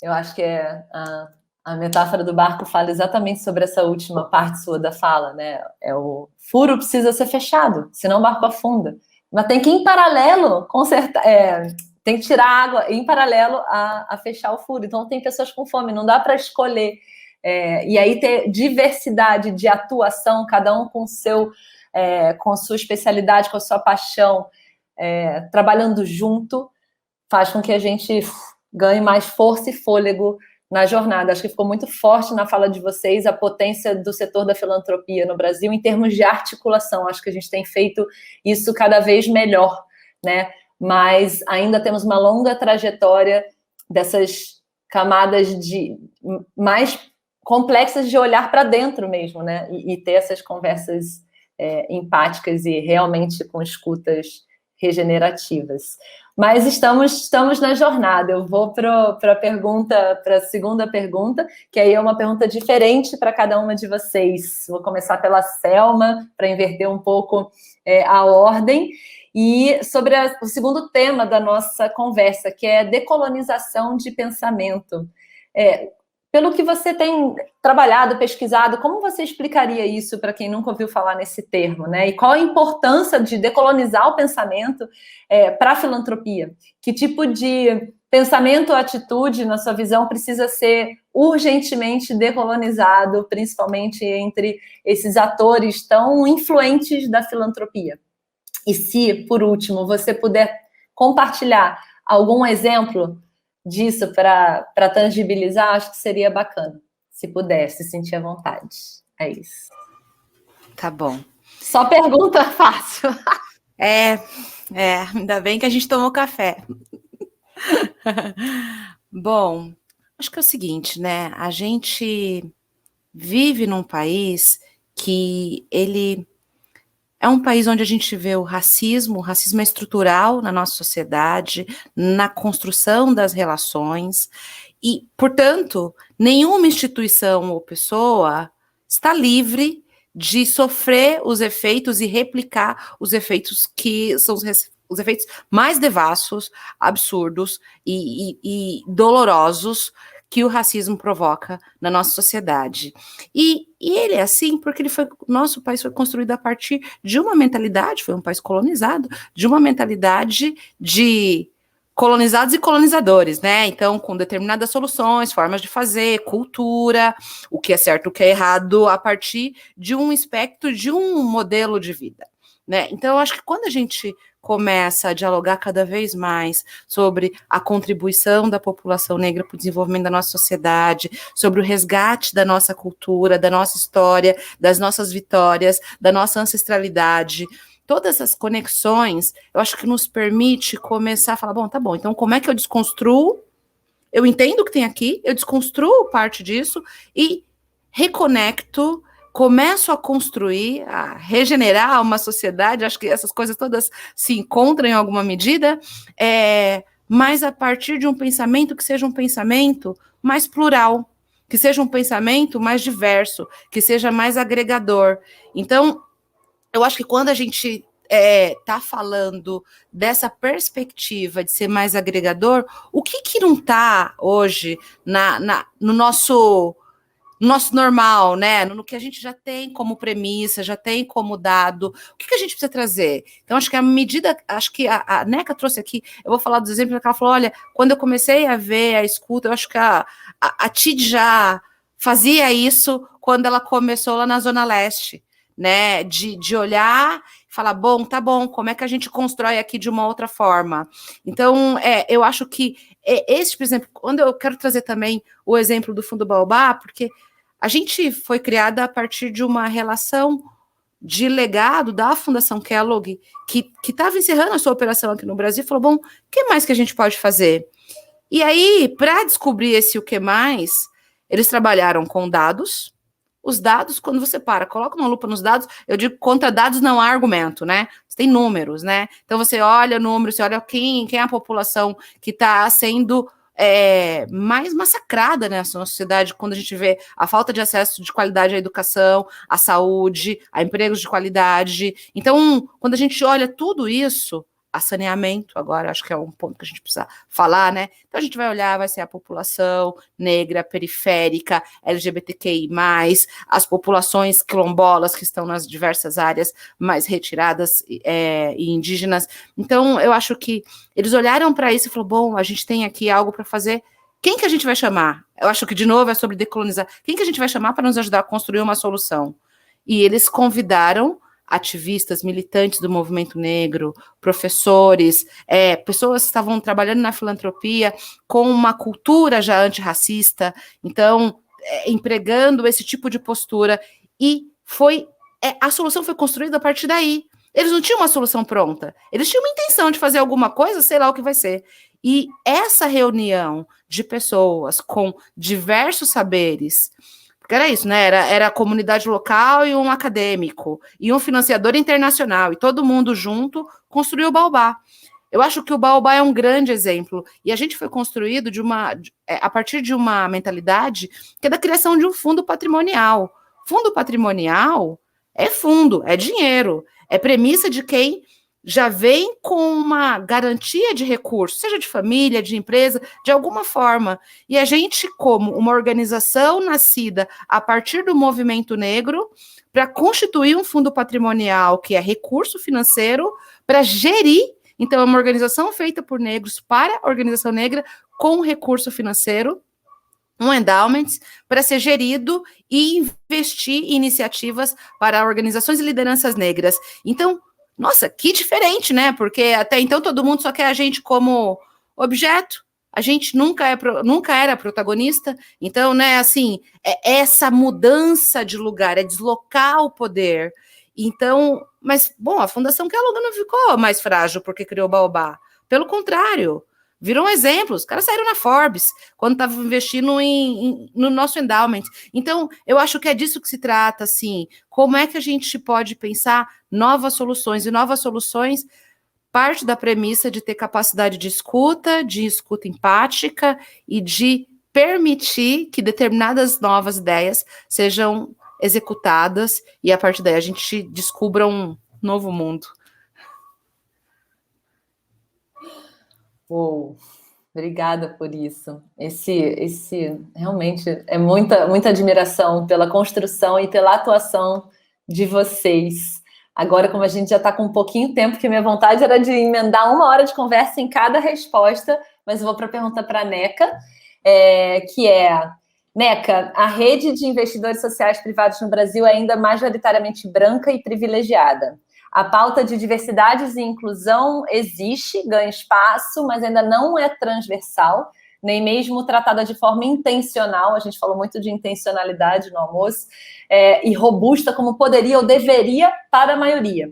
Speaker 1: Eu acho que a metáfora do barco fala exatamente sobre essa última parte sua da fala, né? O furo precisa ser fechado, senão o barco afunda. Mas tem que ir em paralelo consertar, tem que tirar água em paralelo a fechar o furo. Então tem pessoas com fome, não dá para escolher. E aí ter diversidade de atuação, cada um com com sua especialidade, com a sua paixão, trabalhando junto, faz com que a gente ganhe mais força e fôlego na jornada. Acho que ficou muito forte na fala de vocês a potência do setor da filantropia no Brasil em termos de articulação. Acho que a gente tem feito isso cada vez melhor, né? Mas ainda temos uma longa trajetória dessas camadas mais complexas de olhar para dentro mesmo, né? E ter essas conversas empáticas e realmente com escutas regenerativas. Mas estamos na jornada. Eu vou para a segunda pergunta, que aí é uma pergunta diferente para cada uma de vocês. Vou começar pela Selma, para inverter um pouco a ordem. E sobre o segundo tema da nossa conversa, que é decolonização de pensamento. Pelo que você tem trabalhado, pesquisado, como você explicaria isso para quem nunca ouviu falar nesse termo, né? E qual a importância de decolonizar o pensamento para a filantropia? Que tipo de pensamento ou atitude, na sua visão, precisa ser urgentemente decolonizado, principalmente entre esses atores tão influentes da filantropia? E se, por último, você puder compartilhar algum exemplo disso para tangibilizar, acho que seria bacana. Se pudesse, sentir à vontade. É isso.
Speaker 3: Tá bom.
Speaker 1: Só pergunta fácil.
Speaker 3: Ainda bem que a gente tomou café. Bom, acho que é o seguinte, né? A gente vive num país que ele é um país onde a gente vê o racismo é estrutural na nossa sociedade, na construção das relações, e, portanto, nenhuma instituição ou pessoa está livre de sofrer os efeitos e replicar os efeitos que são os efeitos mais devassos, absurdos e dolorosos que o racismo provoca na nossa sociedade. E ele é assim porque nosso país foi construído a partir de uma mentalidade, foi um país colonizado, de uma mentalidade de colonizados e colonizadores, né? Então, com determinadas soluções, formas de fazer, cultura, o que é certo, o que é errado, a partir de um espectro, de um modelo de vida, né? Então, eu acho que quando a gente começa a dialogar cada vez mais sobre a contribuição da população negra para o desenvolvimento da nossa sociedade, sobre o resgate da nossa cultura, da nossa história, das nossas vitórias, da nossa ancestralidade, todas essas conexões, eu acho que nos permite começar a falar, bom, tá bom, então como é que eu desconstruo? Eu entendo o que tem aqui, eu desconstruo parte disso e reconecto, começo a construir, a regenerar uma sociedade, acho que essas coisas todas se encontram em alguma medida, mas a partir de um pensamento que seja um pensamento mais plural, que seja um pensamento mais diverso, que seja mais agregador. Então, eu acho que quando a gente está falando dessa perspectiva de ser mais agregador, o que não está hoje no nosso normal, né? No que a gente já tem como premissa, já tem como dado, o que a gente precisa trazer? Então, acho que acho que a Neca trouxe aqui, eu vou falar dos exemplos que ela falou, olha, quando eu comecei a ver a escuta, eu acho que a Tid já fazia isso quando ela começou lá na Zona Leste, né? De olhar e falar, bom, tá bom, como é que a gente constrói aqui de uma outra forma? Então, eu acho que esse, por exemplo, quando eu quero trazer também o exemplo do Fundo Baobá, porque a gente foi criada a partir de uma relação de legado da Fundação Kellogg, que estava encerrando a sua operação aqui no Brasil, e falou, bom, o que mais que a gente pode fazer? E aí, para descobrir esse o que mais, eles trabalharam com dados. Os dados, quando você coloca uma lupa nos dados, eu digo contra dados não há argumento, né? Você tem números, né? Então você olha números, você olha quem é a população que está sendo mais massacrada nessa nossa sociedade, quando a gente vê a falta de acesso de qualidade à educação, à saúde, a empregos de qualidade. Então, quando a gente olha tudo isso, a saneamento, agora acho que é um ponto que a gente precisa falar, né? Então a gente vai olhar, vai ser a população negra, periférica, LGBTQI+, as populações quilombolas que estão nas diversas áreas mais retiradas e indígenas. Então eu acho que eles olharam para isso e falaram, bom, a gente tem aqui algo para fazer. Quem que a gente vai chamar? Eu acho que, de novo, é sobre decolonizar. Quem que a gente vai chamar para nos ajudar a construir uma solução? E eles convidaram ativistas, militantes do movimento negro, professores, pessoas que estavam trabalhando na filantropia com uma cultura já antirracista, então, empregando esse tipo de postura, e a solução foi construída a partir daí. Eles não tinham uma solução pronta, eles tinham uma intenção de fazer alguma coisa, sei lá o que vai ser. E essa reunião de pessoas com diversos saberes, era isso, né? Era a comunidade local e um acadêmico, e um financiador internacional, e todo mundo junto construiu o Baobá. Eu acho que o Baobá é um grande exemplo, e a gente foi construído a partir de uma mentalidade que é da criação de um fundo patrimonial. Fundo patrimonial é dinheiro, é premissa de quem já vem com uma garantia de recursos, seja de família, de empresa, de alguma forma. E a gente, como uma organização nascida a partir do movimento negro, para constituir um fundo patrimonial, que é recurso financeiro, para gerir Então, é uma organização feita por negros para a organização negra com recurso financeiro, um endowment para ser gerido e investir em iniciativas para organizações e lideranças negras. Então, nossa, que diferente, né? Porque até então todo mundo só quer a gente como objeto, a gente nunca era protagonista. Então, né, assim, é essa mudança de lugar, é deslocar o poder. Então, mas, bom, a Fundação Kellogg não ficou mais frágil porque criou o Baobá. Pelo contrário, viram exemplos. Os caras saíram na Forbes quando estavam investindo no nosso endowment. Então, eu acho que é disso que se trata, assim. Como é que a gente pode pensar novas soluções? E novas soluções parte da premissa de ter capacidade de escuta empática e de permitir que determinadas novas ideias sejam executadas e a partir daí a gente descubra um novo mundo.
Speaker 1: Uou, obrigada por isso. Esse realmente é muita admiração pela construção e pela atuação de vocês. Agora, como a gente já está com um pouquinho de tempo, que minha vontade era de emendar 1 hora de conversa em cada resposta, mas eu vou para a pergunta para a Neca, que é: Neca, a rede de investidores sociais privados no Brasil é ainda majoritariamente branca e privilegiada. A pauta de diversidade e inclusão existe, ganha espaço, mas ainda não é transversal, nem mesmo tratada de forma intencional, a gente falou muito de intencionalidade no almoço, e robusta como poderia ou deveria para a maioria.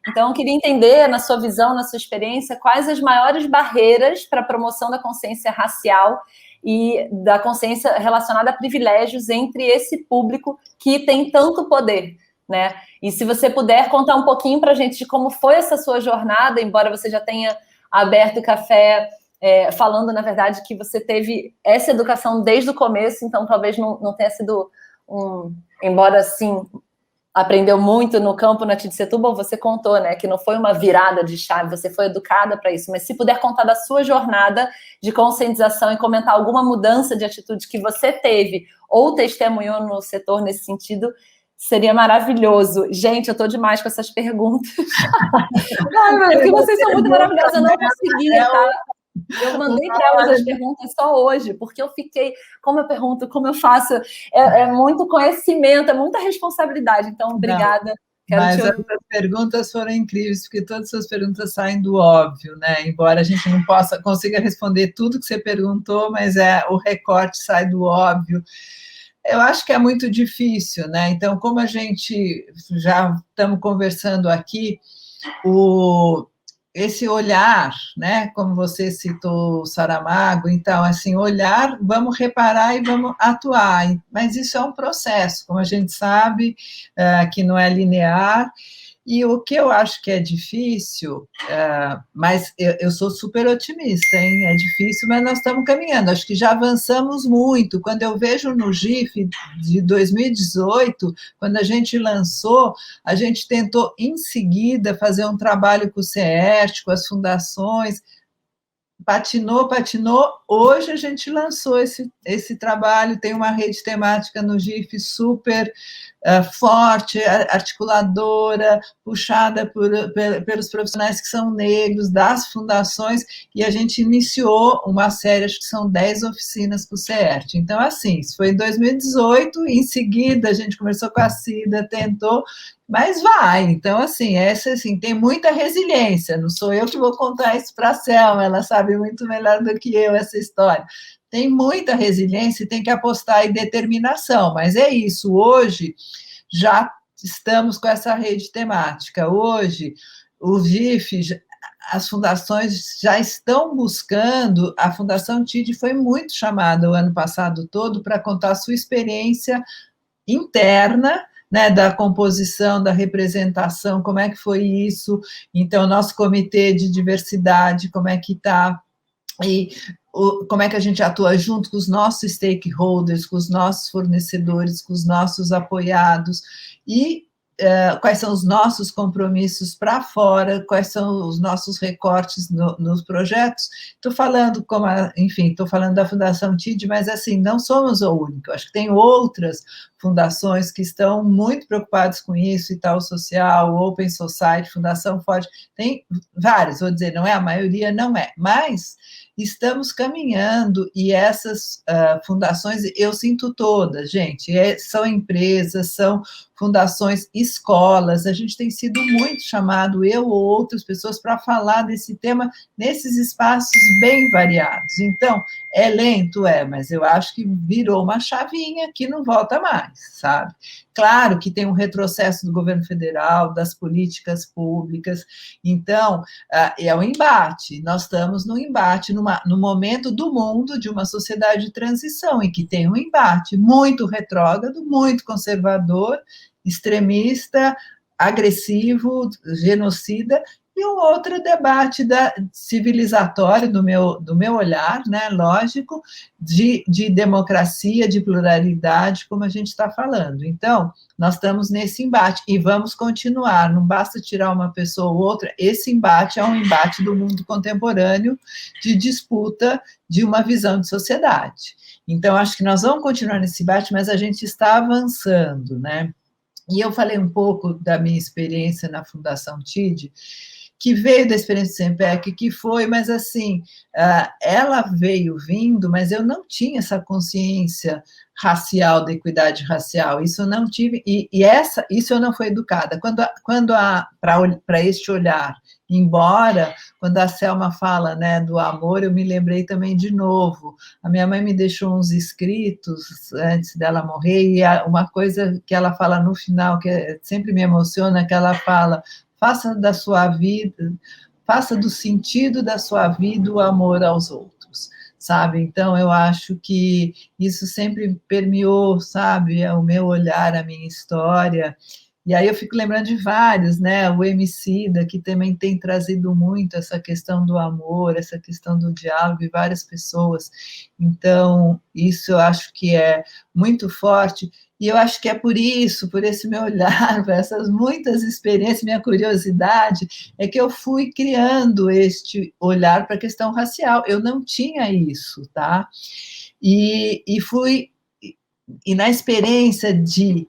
Speaker 1: Então, eu queria entender, na sua visão, na sua experiência, quais as maiores barreiras para a promoção da consciência racial e da consciência relacionada a privilégios entre esse público que tem tanto poder, né? E se você puder contar um pouquinho para a gente de como foi essa sua jornada, embora você já tenha aberto o café falando, na verdade, que você teve essa educação desde o começo, então talvez não tenha sido embora, assim, aprendeu muito no campo na Setúbal, você contou, né, que não foi uma virada de chave, você foi educada para isso, mas se puder contar da sua jornada de conscientização e comentar alguma mudança de atitude que você teve ou testemunhou no setor nesse sentido, seria maravilhoso. Gente, eu tô demais com essas perguntas. Ai, porque vocês são muito maravilhosos, eu não conseguia, tá? Eu mandei para elas as perguntas só hoje, porque eu fiquei, como eu pergunto, como eu faço, é muito conhecimento, é muita responsabilidade, então, obrigada.
Speaker 2: Mas as perguntas foram incríveis, porque todas as suas perguntas saem do óbvio, né? Embora a gente não consiga responder tudo que você perguntou, mas o recorte sai do óbvio. Eu acho que é muito difícil, né? Então, como a gente já estamos conversando aqui, esse olhar, né? Como você citou o Saramago, então, assim, olhar, vamos reparar e vamos atuar. Mas isso é um processo, como a gente sabe, que não é linear. E o que eu acho que é difícil, mas eu sou super otimista, hein? É difícil, mas nós estamos caminhando. Acho que já avançamos muito. Quando eu vejo no GIF de 2018, quando a gente lançou, a gente tentou, em seguida, fazer um trabalho com o CERT, com as fundações, patinou, hoje a gente lançou esse trabalho, tem uma rede temática no GIF super forte, articuladora, puxada pelos profissionais que são negros, das fundações, e a gente iniciou uma série, acho que são 10 oficinas para o CERT. Então, assim, isso foi em 2018, em seguida a gente conversou com a Cida, tentou, mas vai. Então, assim, essa assim, tem muita resiliência, não sou eu que vou contar isso para a Selma, ela sabe muito melhor do que eu essa história. Tem muita resiliência e tem que apostar em determinação, mas é isso, hoje já estamos com essa rede temática, hoje o GIF, as fundações já estão buscando, a Fundação TID foi muito chamada o ano passado todo para contar a sua experiência interna, né, da composição, da representação, como é que foi isso, então, nosso comitê de diversidade, como é que está, e como é que a gente atua junto com os nossos stakeholders, com os nossos fornecedores, com os nossos apoiados, e quais são os nossos compromissos para fora, quais são os nossos recortes nos projetos. Estou falando, enfim, estou falando da Fundação TID, mas, assim, não somos o único. Acho que tem outras fundações que estão muito preocupadas com isso, Itaú Social, Open Society, Fundação Forte, tem várias, vou dizer, não é a maioria, não é, mas estamos caminhando, e essas fundações, eu sinto todas, gente, são empresas, são fundações, escolas, a gente tem sido muito chamado, eu ou outras pessoas, para falar desse tema nesses espaços bem variados. Então, é lento, mas eu acho que virou uma chavinha que não volta mais, sabe? Claro que tem um retrocesso do governo federal, das políticas públicas, então, é um embate, nós estamos no embate, no momento do mundo de uma sociedade de transição, em que tem um embate muito retrógrado, muito conservador, extremista, agressivo, genocida, e um outro debate civilizatório, do meu olhar, né, lógico, de democracia, de pluralidade, como a gente está falando. Então, nós estamos nesse embate, e vamos continuar, não basta tirar uma pessoa ou outra, esse embate é um embate do mundo contemporâneo, de disputa de uma visão de sociedade. Então, acho que nós vamos continuar nesse embate, mas a gente está avançando, né? E eu falei um pouco da minha experiência na Fundação TID, que veio da experiência do SEMPEC, que foi, mas, assim, ela veio vindo, mas eu não tinha essa consciência racial, da equidade racial, isso eu não tive, isso eu não fui educada. Para este olhar, embora, quando a Selma fala, né, do amor, eu me lembrei também de novo, a minha mãe me deixou uns escritos antes dela morrer, e uma coisa que ela fala no final, que sempre me emociona, que ela fala: faça da sua vida, faça do sentido da sua vida o amor aos outros, sabe? Então, eu acho que isso sempre permeou, sabe, o meu olhar, a minha história. E aí eu fico lembrando de vários, né? O Emicida, que também tem trazido muito essa questão do amor, essa questão do diálogo, e várias pessoas. Então, isso eu acho que é muito forte. E eu acho que é por isso, por esse meu olhar, por essas muitas experiências, minha curiosidade, é que eu fui criando este olhar para a questão racial. Eu não tinha isso, tá? E na experiência de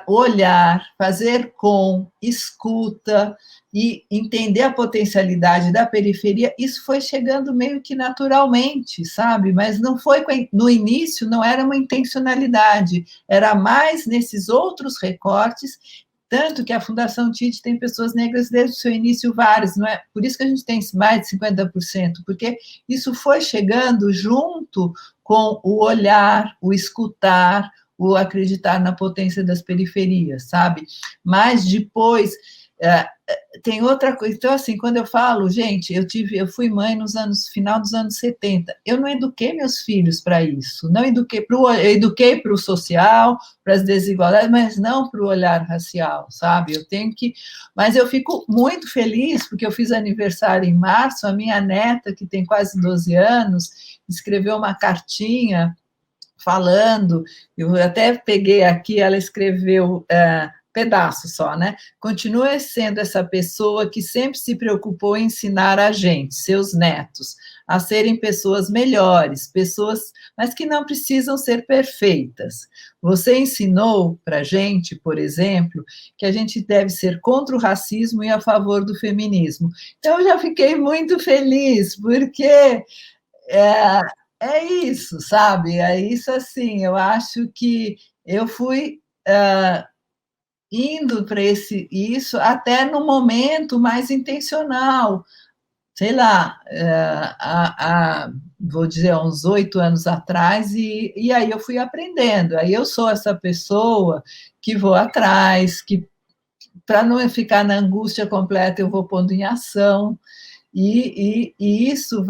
Speaker 2: olhar, fazer com, escuta e entender a potencialidade da periferia, isso foi chegando meio que naturalmente, sabe? Mas não foi, no início, não era uma intencionalidade, era mais nesses outros recortes, tanto que a Fundação TID tem pessoas negras desde o seu início, várias, não é? Por isso que a gente tem mais de 50%, porque isso foi chegando junto com o olhar, o escutar, o acreditar na potência das periferias, sabe? Mas depois tem outra coisa. Então, assim, quando eu falo, gente, eu fui mãe final dos anos 70, eu não eduquei meus filhos para isso, eu eduquei para o social, para as desigualdades, mas não para o olhar racial, sabe? Mas eu fico muito feliz, porque eu fiz aniversário em março, a minha neta, que tem quase 12 anos, escreveu uma cartinha falando, eu até peguei aqui, ela escreveu pedaço só, né? Continua sendo essa pessoa que sempre se preocupou em ensinar a gente, seus netos, a serem pessoas melhores, mas que não precisam ser perfeitas. Você ensinou para a gente, por exemplo, que a gente deve ser contra o racismo e a favor do feminismo. Então, eu já fiquei muito feliz, porque é isso, sabe? É isso, assim, eu acho que eu fui indo para isso até no momento mais intencional, sei lá, vou dizer, uns 8 anos atrás, e aí eu fui aprendendo, aí eu sou essa pessoa que vou atrás, que para não ficar na angústia completa, eu vou pondo em ação, e isso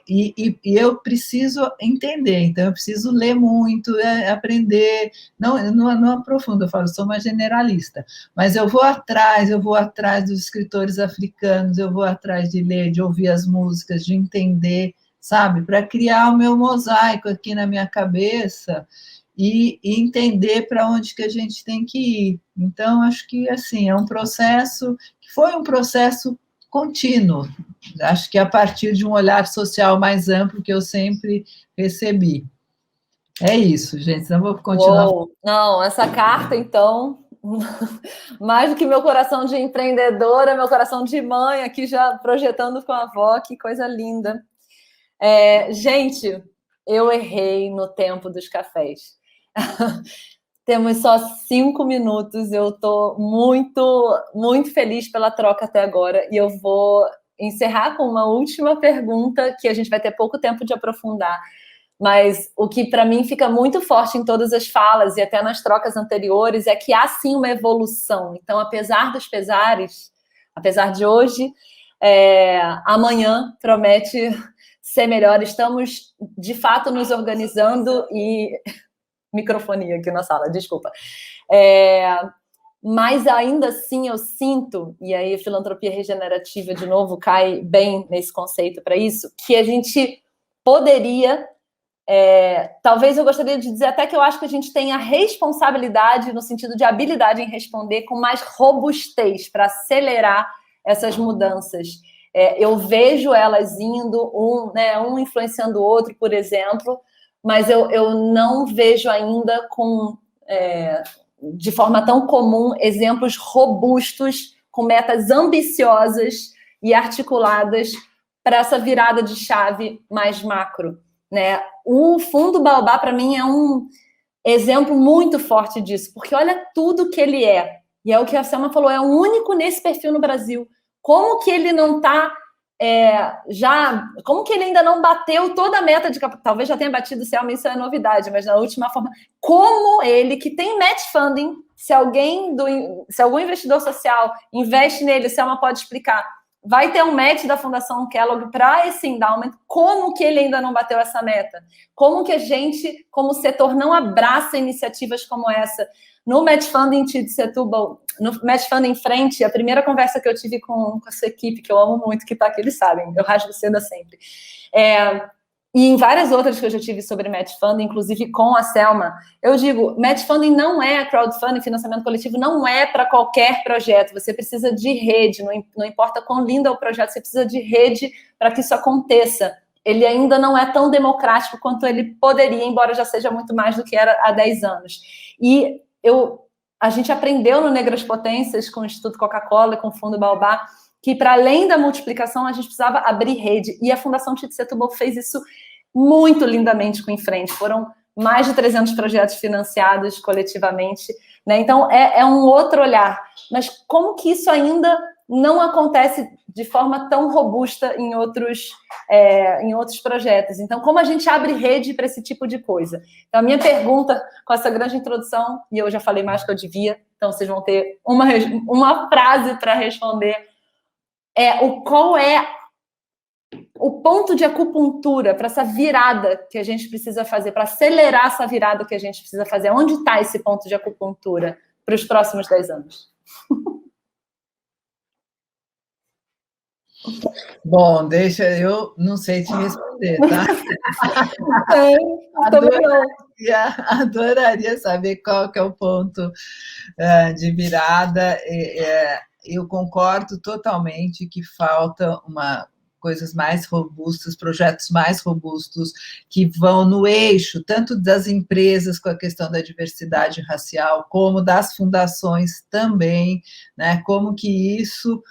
Speaker 2: e eu preciso entender, então eu preciso ler muito, aprender, não aprofundo, eu falo, sou uma generalista, mas eu vou atrás dos escritores africanos, eu vou atrás de ler, de ouvir as músicas, de entender, sabe, para criar o meu mosaico aqui na minha cabeça, e entender para onde que a gente tem que ir. Então, acho que, assim, é um processo, que foi um processo contínuo, acho que a partir de um olhar social mais amplo que eu sempre recebi. É isso, gente, não vou continuar.
Speaker 1: Uou. Não, essa carta, então, mais do que meu coração de empreendedora, meu coração de mãe, aqui já projetando com a avó, que coisa linda. Gente, eu errei no tempo dos cafés. Temos só 5 minutos, eu estou muito, muito feliz pela troca até agora, e eu vou encerrar com uma última pergunta, que a gente vai ter pouco tempo de aprofundar, mas o que para mim fica muito forte em todas as falas, e até nas trocas anteriores, é que há sim uma evolução. Então, apesar dos pesares, apesar de hoje, amanhã promete ser melhor. Estamos, de fato, nos organizando e... Microfonia aqui na sala, desculpa. Mas ainda assim eu sinto, e aí a filantropia regenerativa, de novo, cai bem nesse conceito para isso, que a gente poderia, talvez eu gostaria de dizer até que eu acho que a gente tem a responsabilidade, no sentido de habilidade em responder, com mais robustez para acelerar essas mudanças. Eu vejo elas indo, um influenciando o outro, por exemplo, mas eu não vejo ainda de forma tão comum exemplos robustos, com metas ambiciosas e articuladas para essa virada de chave mais macro, né? O Fundo Baobá, para mim, é um exemplo muito forte disso, porque olha tudo que ele é, e é o que a Selma falou, é o único nesse perfil no Brasil. Como que ele não está... como que ele ainda não bateu toda a meta de capital? Talvez já tenha batido, Selma, isso é novidade, mas na última forma, como ele, que tem match funding, se algum investidor social investe nele, Selma pode explicar, vai ter um match da Fundação Kellogg para esse endowment, como que ele ainda não bateu essa meta? Como que a gente, como setor, não abraça iniciativas como essa? No Match Funding de Setúbal, no Match Funding em frente, a primeira conversa que eu tive com a sua equipe, que eu amo muito, que está aqui, eles sabem, eu rasgo seda sempre. E em várias outras que eu já tive sobre Match Funding, inclusive com a Selma, eu digo, Match Funding não é crowdfunding, financiamento coletivo, não é para qualquer projeto, você precisa de rede, não importa quão lindo é o projeto, você precisa de rede para que isso aconteça. Ele ainda não é tão democrático quanto ele poderia, embora já seja muito mais do que era há 10 anos. E a gente aprendeu no Negras Potências, com o Instituto Coca-Cola e com o Fundo Baobá, que para além da multiplicação, a gente precisava abrir rede. E a Fundação Tite Setúbal fez isso muito lindamente com Em Frente. Foram mais de 300 projetos financiados coletivamente, né? Então, é um outro olhar. Mas como que isso ainda não acontece de forma tão robusta em outros projetos? Então, como a gente abre rede para esse tipo de coisa? Então, a minha pergunta, com essa grande introdução, e eu já falei mais que eu devia, então vocês vão ter uma frase para responder, qual é o ponto de acupuntura para essa virada que a gente precisa fazer, para acelerar essa virada que a gente precisa fazer? Onde está esse ponto de acupuntura para os próximos 10 anos?
Speaker 2: Bom, eu não sei te responder, tá? Adoraria saber qual que é o ponto de virada. Eu concordo totalmente que falta coisas mais robustas, projetos mais robustos, que vão no eixo, tanto das empresas com a questão da diversidade racial, como das fundações também, né? Como que isso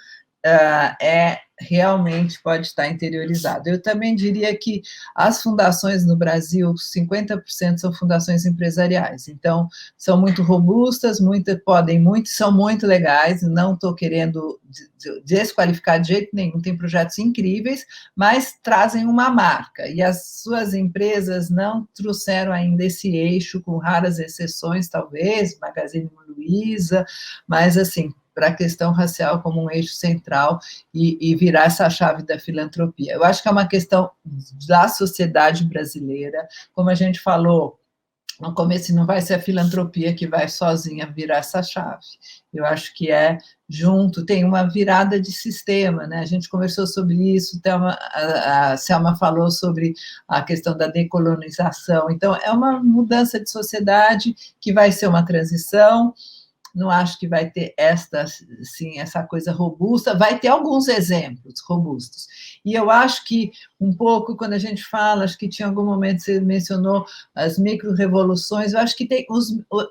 Speaker 2: realmente pode estar interiorizado. Eu também diria que as fundações no Brasil, 50% são fundações empresariais, então são muito robustas, podem muito, são muito legais, não estou querendo desqualificar de jeito nenhum, tem projetos incríveis, mas trazem uma marca, e as suas empresas não trouxeram ainda esse eixo, com raras exceções, talvez, Magazine Luiza, mas assim, para a questão racial como um eixo central e virar essa chave da filantropia. Eu acho que é uma questão da sociedade brasileira, como a gente falou, no começo não vai ser a filantropia que vai sozinha virar essa chave. Eu acho que é junto, tem uma virada de sistema, né? A gente conversou sobre isso, a Selma falou sobre a questão da decolonização. Então, é uma mudança de sociedade que vai ser uma transição. Não acho que vai ter essa coisa robusta, vai ter alguns exemplos robustos. E eu acho que, um pouco, quando a gente fala, acho que tinha algum momento, você mencionou as micro-revoluções, eu acho que tem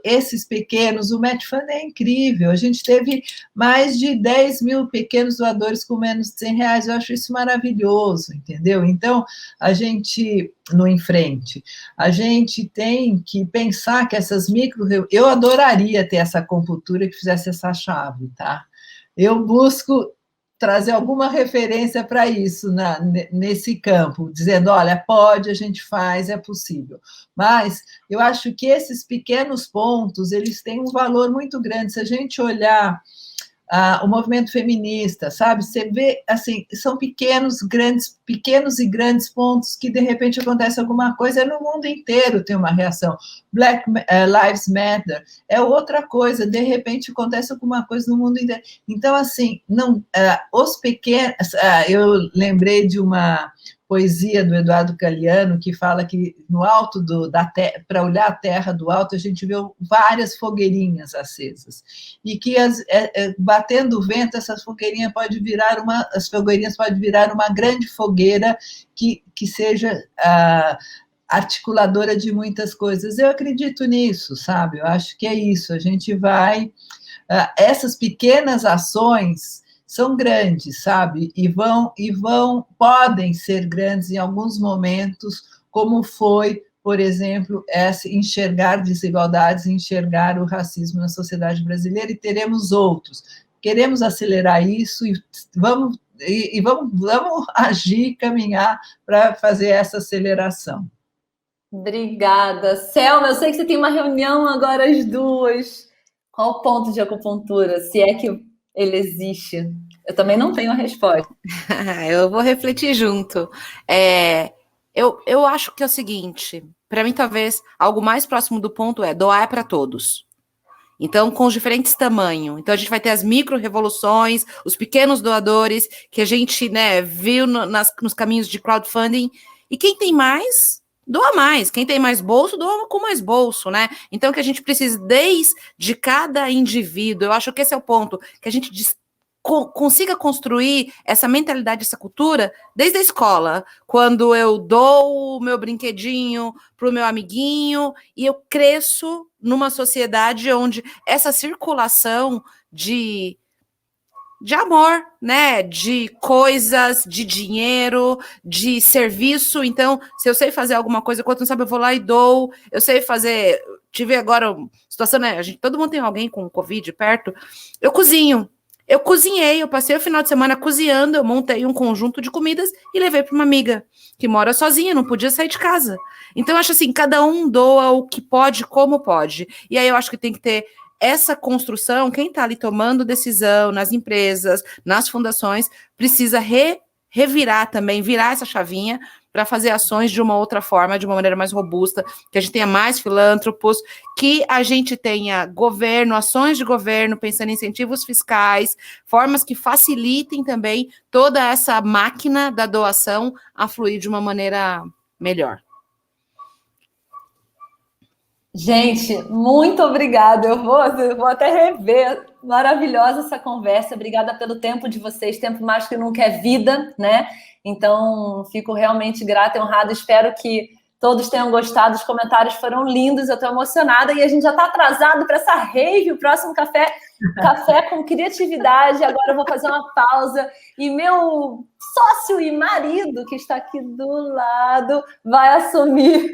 Speaker 2: esses pequenos, o Match Fund é incrível, a gente teve mais de 10 mil pequenos doadores com menos de 100 reais, eu acho isso maravilhoso, entendeu? Então, a gente, no Em Frente, a gente tem que pensar que essas eu adoraria ter essa computação que fizesse essa chave, tá? Eu busco trazer alguma referência para isso nesse campo, dizendo, olha, pode, a gente faz, é possível. Mas eu acho que esses pequenos pontos, eles têm um valor muito grande. Se a gente olhar o movimento feminista, sabe? Você vê, assim, são pequenos e grandes pontos que, de repente, acontece alguma coisa, no mundo inteiro tem uma reação. Black Lives Matter é outra coisa, de repente, acontece alguma coisa no mundo inteiro. Então, assim, os pequenos... eu lembrei de uma poesia do Eduardo Galeano, que fala que no alto da terra, para olhar a terra do alto, a gente vê várias fogueirinhas acesas, e que batendo o vento, essas fogueirinhas podem virar uma grande fogueira que seja articuladora de muitas coisas. Eu acredito nisso, sabe? Eu acho que é isso, a gente vai... essas pequenas ações são grandes, sabe? Podem ser grandes em alguns momentos, como foi, por exemplo, enxergar desigualdades, enxergar o racismo na sociedade brasileira, e teremos outros. Queremos acelerar isso e vamos agir, caminhar para fazer essa aceleração.
Speaker 1: Obrigada. Selma, eu sei que você tem uma reunião agora às 2. Qual o ponto de acupuntura, se é que ele existe? Eu também não tenho a resposta.
Speaker 3: Eu vou refletir junto. Eu acho que é o seguinte, para mim, talvez, algo mais próximo do ponto é doar é para todos. Então, com os diferentes tamanhos. Então, a gente vai ter as micro-revoluções, os pequenos doadores, que a gente, né, viu nos caminhos de crowdfunding. E quem tem mais, doa mais. Quem tem mais bolso, doa com mais bolso, né? Então, que a gente precisa, desde cada indivíduo, eu acho que esse é o ponto, que a gente consiga construir essa mentalidade, essa cultura, desde a escola, quando eu dou o meu brinquedinho para o meu amiguinho, e eu cresço numa sociedade onde essa circulação de amor, né, de coisas, de dinheiro, de serviço. Então, se eu sei fazer alguma coisa, quando não sabe, eu vou lá e dou. Eu sei fazer, tive agora situação, né, todo mundo tem alguém com Covid perto, eu cozinho. Eu cozinhei, eu passei o final de semana cozinhando, eu montei um conjunto de comidas e levei para uma amiga que mora sozinha, não podia sair de casa. Então, eu acho assim, cada um doa o que pode, como pode. E aí eu acho que tem que ter essa construção, quem está ali tomando decisão nas empresas, nas fundações, precisa revirar também, virar essa chavinha para fazer ações de uma outra forma, de uma maneira mais robusta, que a gente tenha mais filântropos, que a gente tenha governo, ações de governo, pensando em incentivos fiscais, formas que facilitem também toda essa máquina da doação a fluir de uma maneira melhor.
Speaker 1: Gente, muito obrigada. Eu vou até rever. Maravilhosa essa conversa. Obrigada pelo tempo de vocês. Tempo mais que nunca é vida, né? Então, fico realmente grata e honrada. Espero que todos tenham gostado. Os comentários foram lindos. Eu estou emocionada. E a gente já está atrasado para essa rave. O próximo café com criatividade. Agora eu vou fazer uma pausa. E meu sócio e marido, que está aqui do lado, vai assumir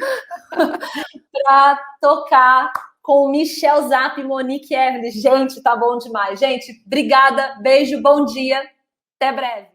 Speaker 1: para tocar com Michel Zapp e Monique Evelyn. Gente, tá bom demais. Gente, obrigada, beijo, bom dia, até breve.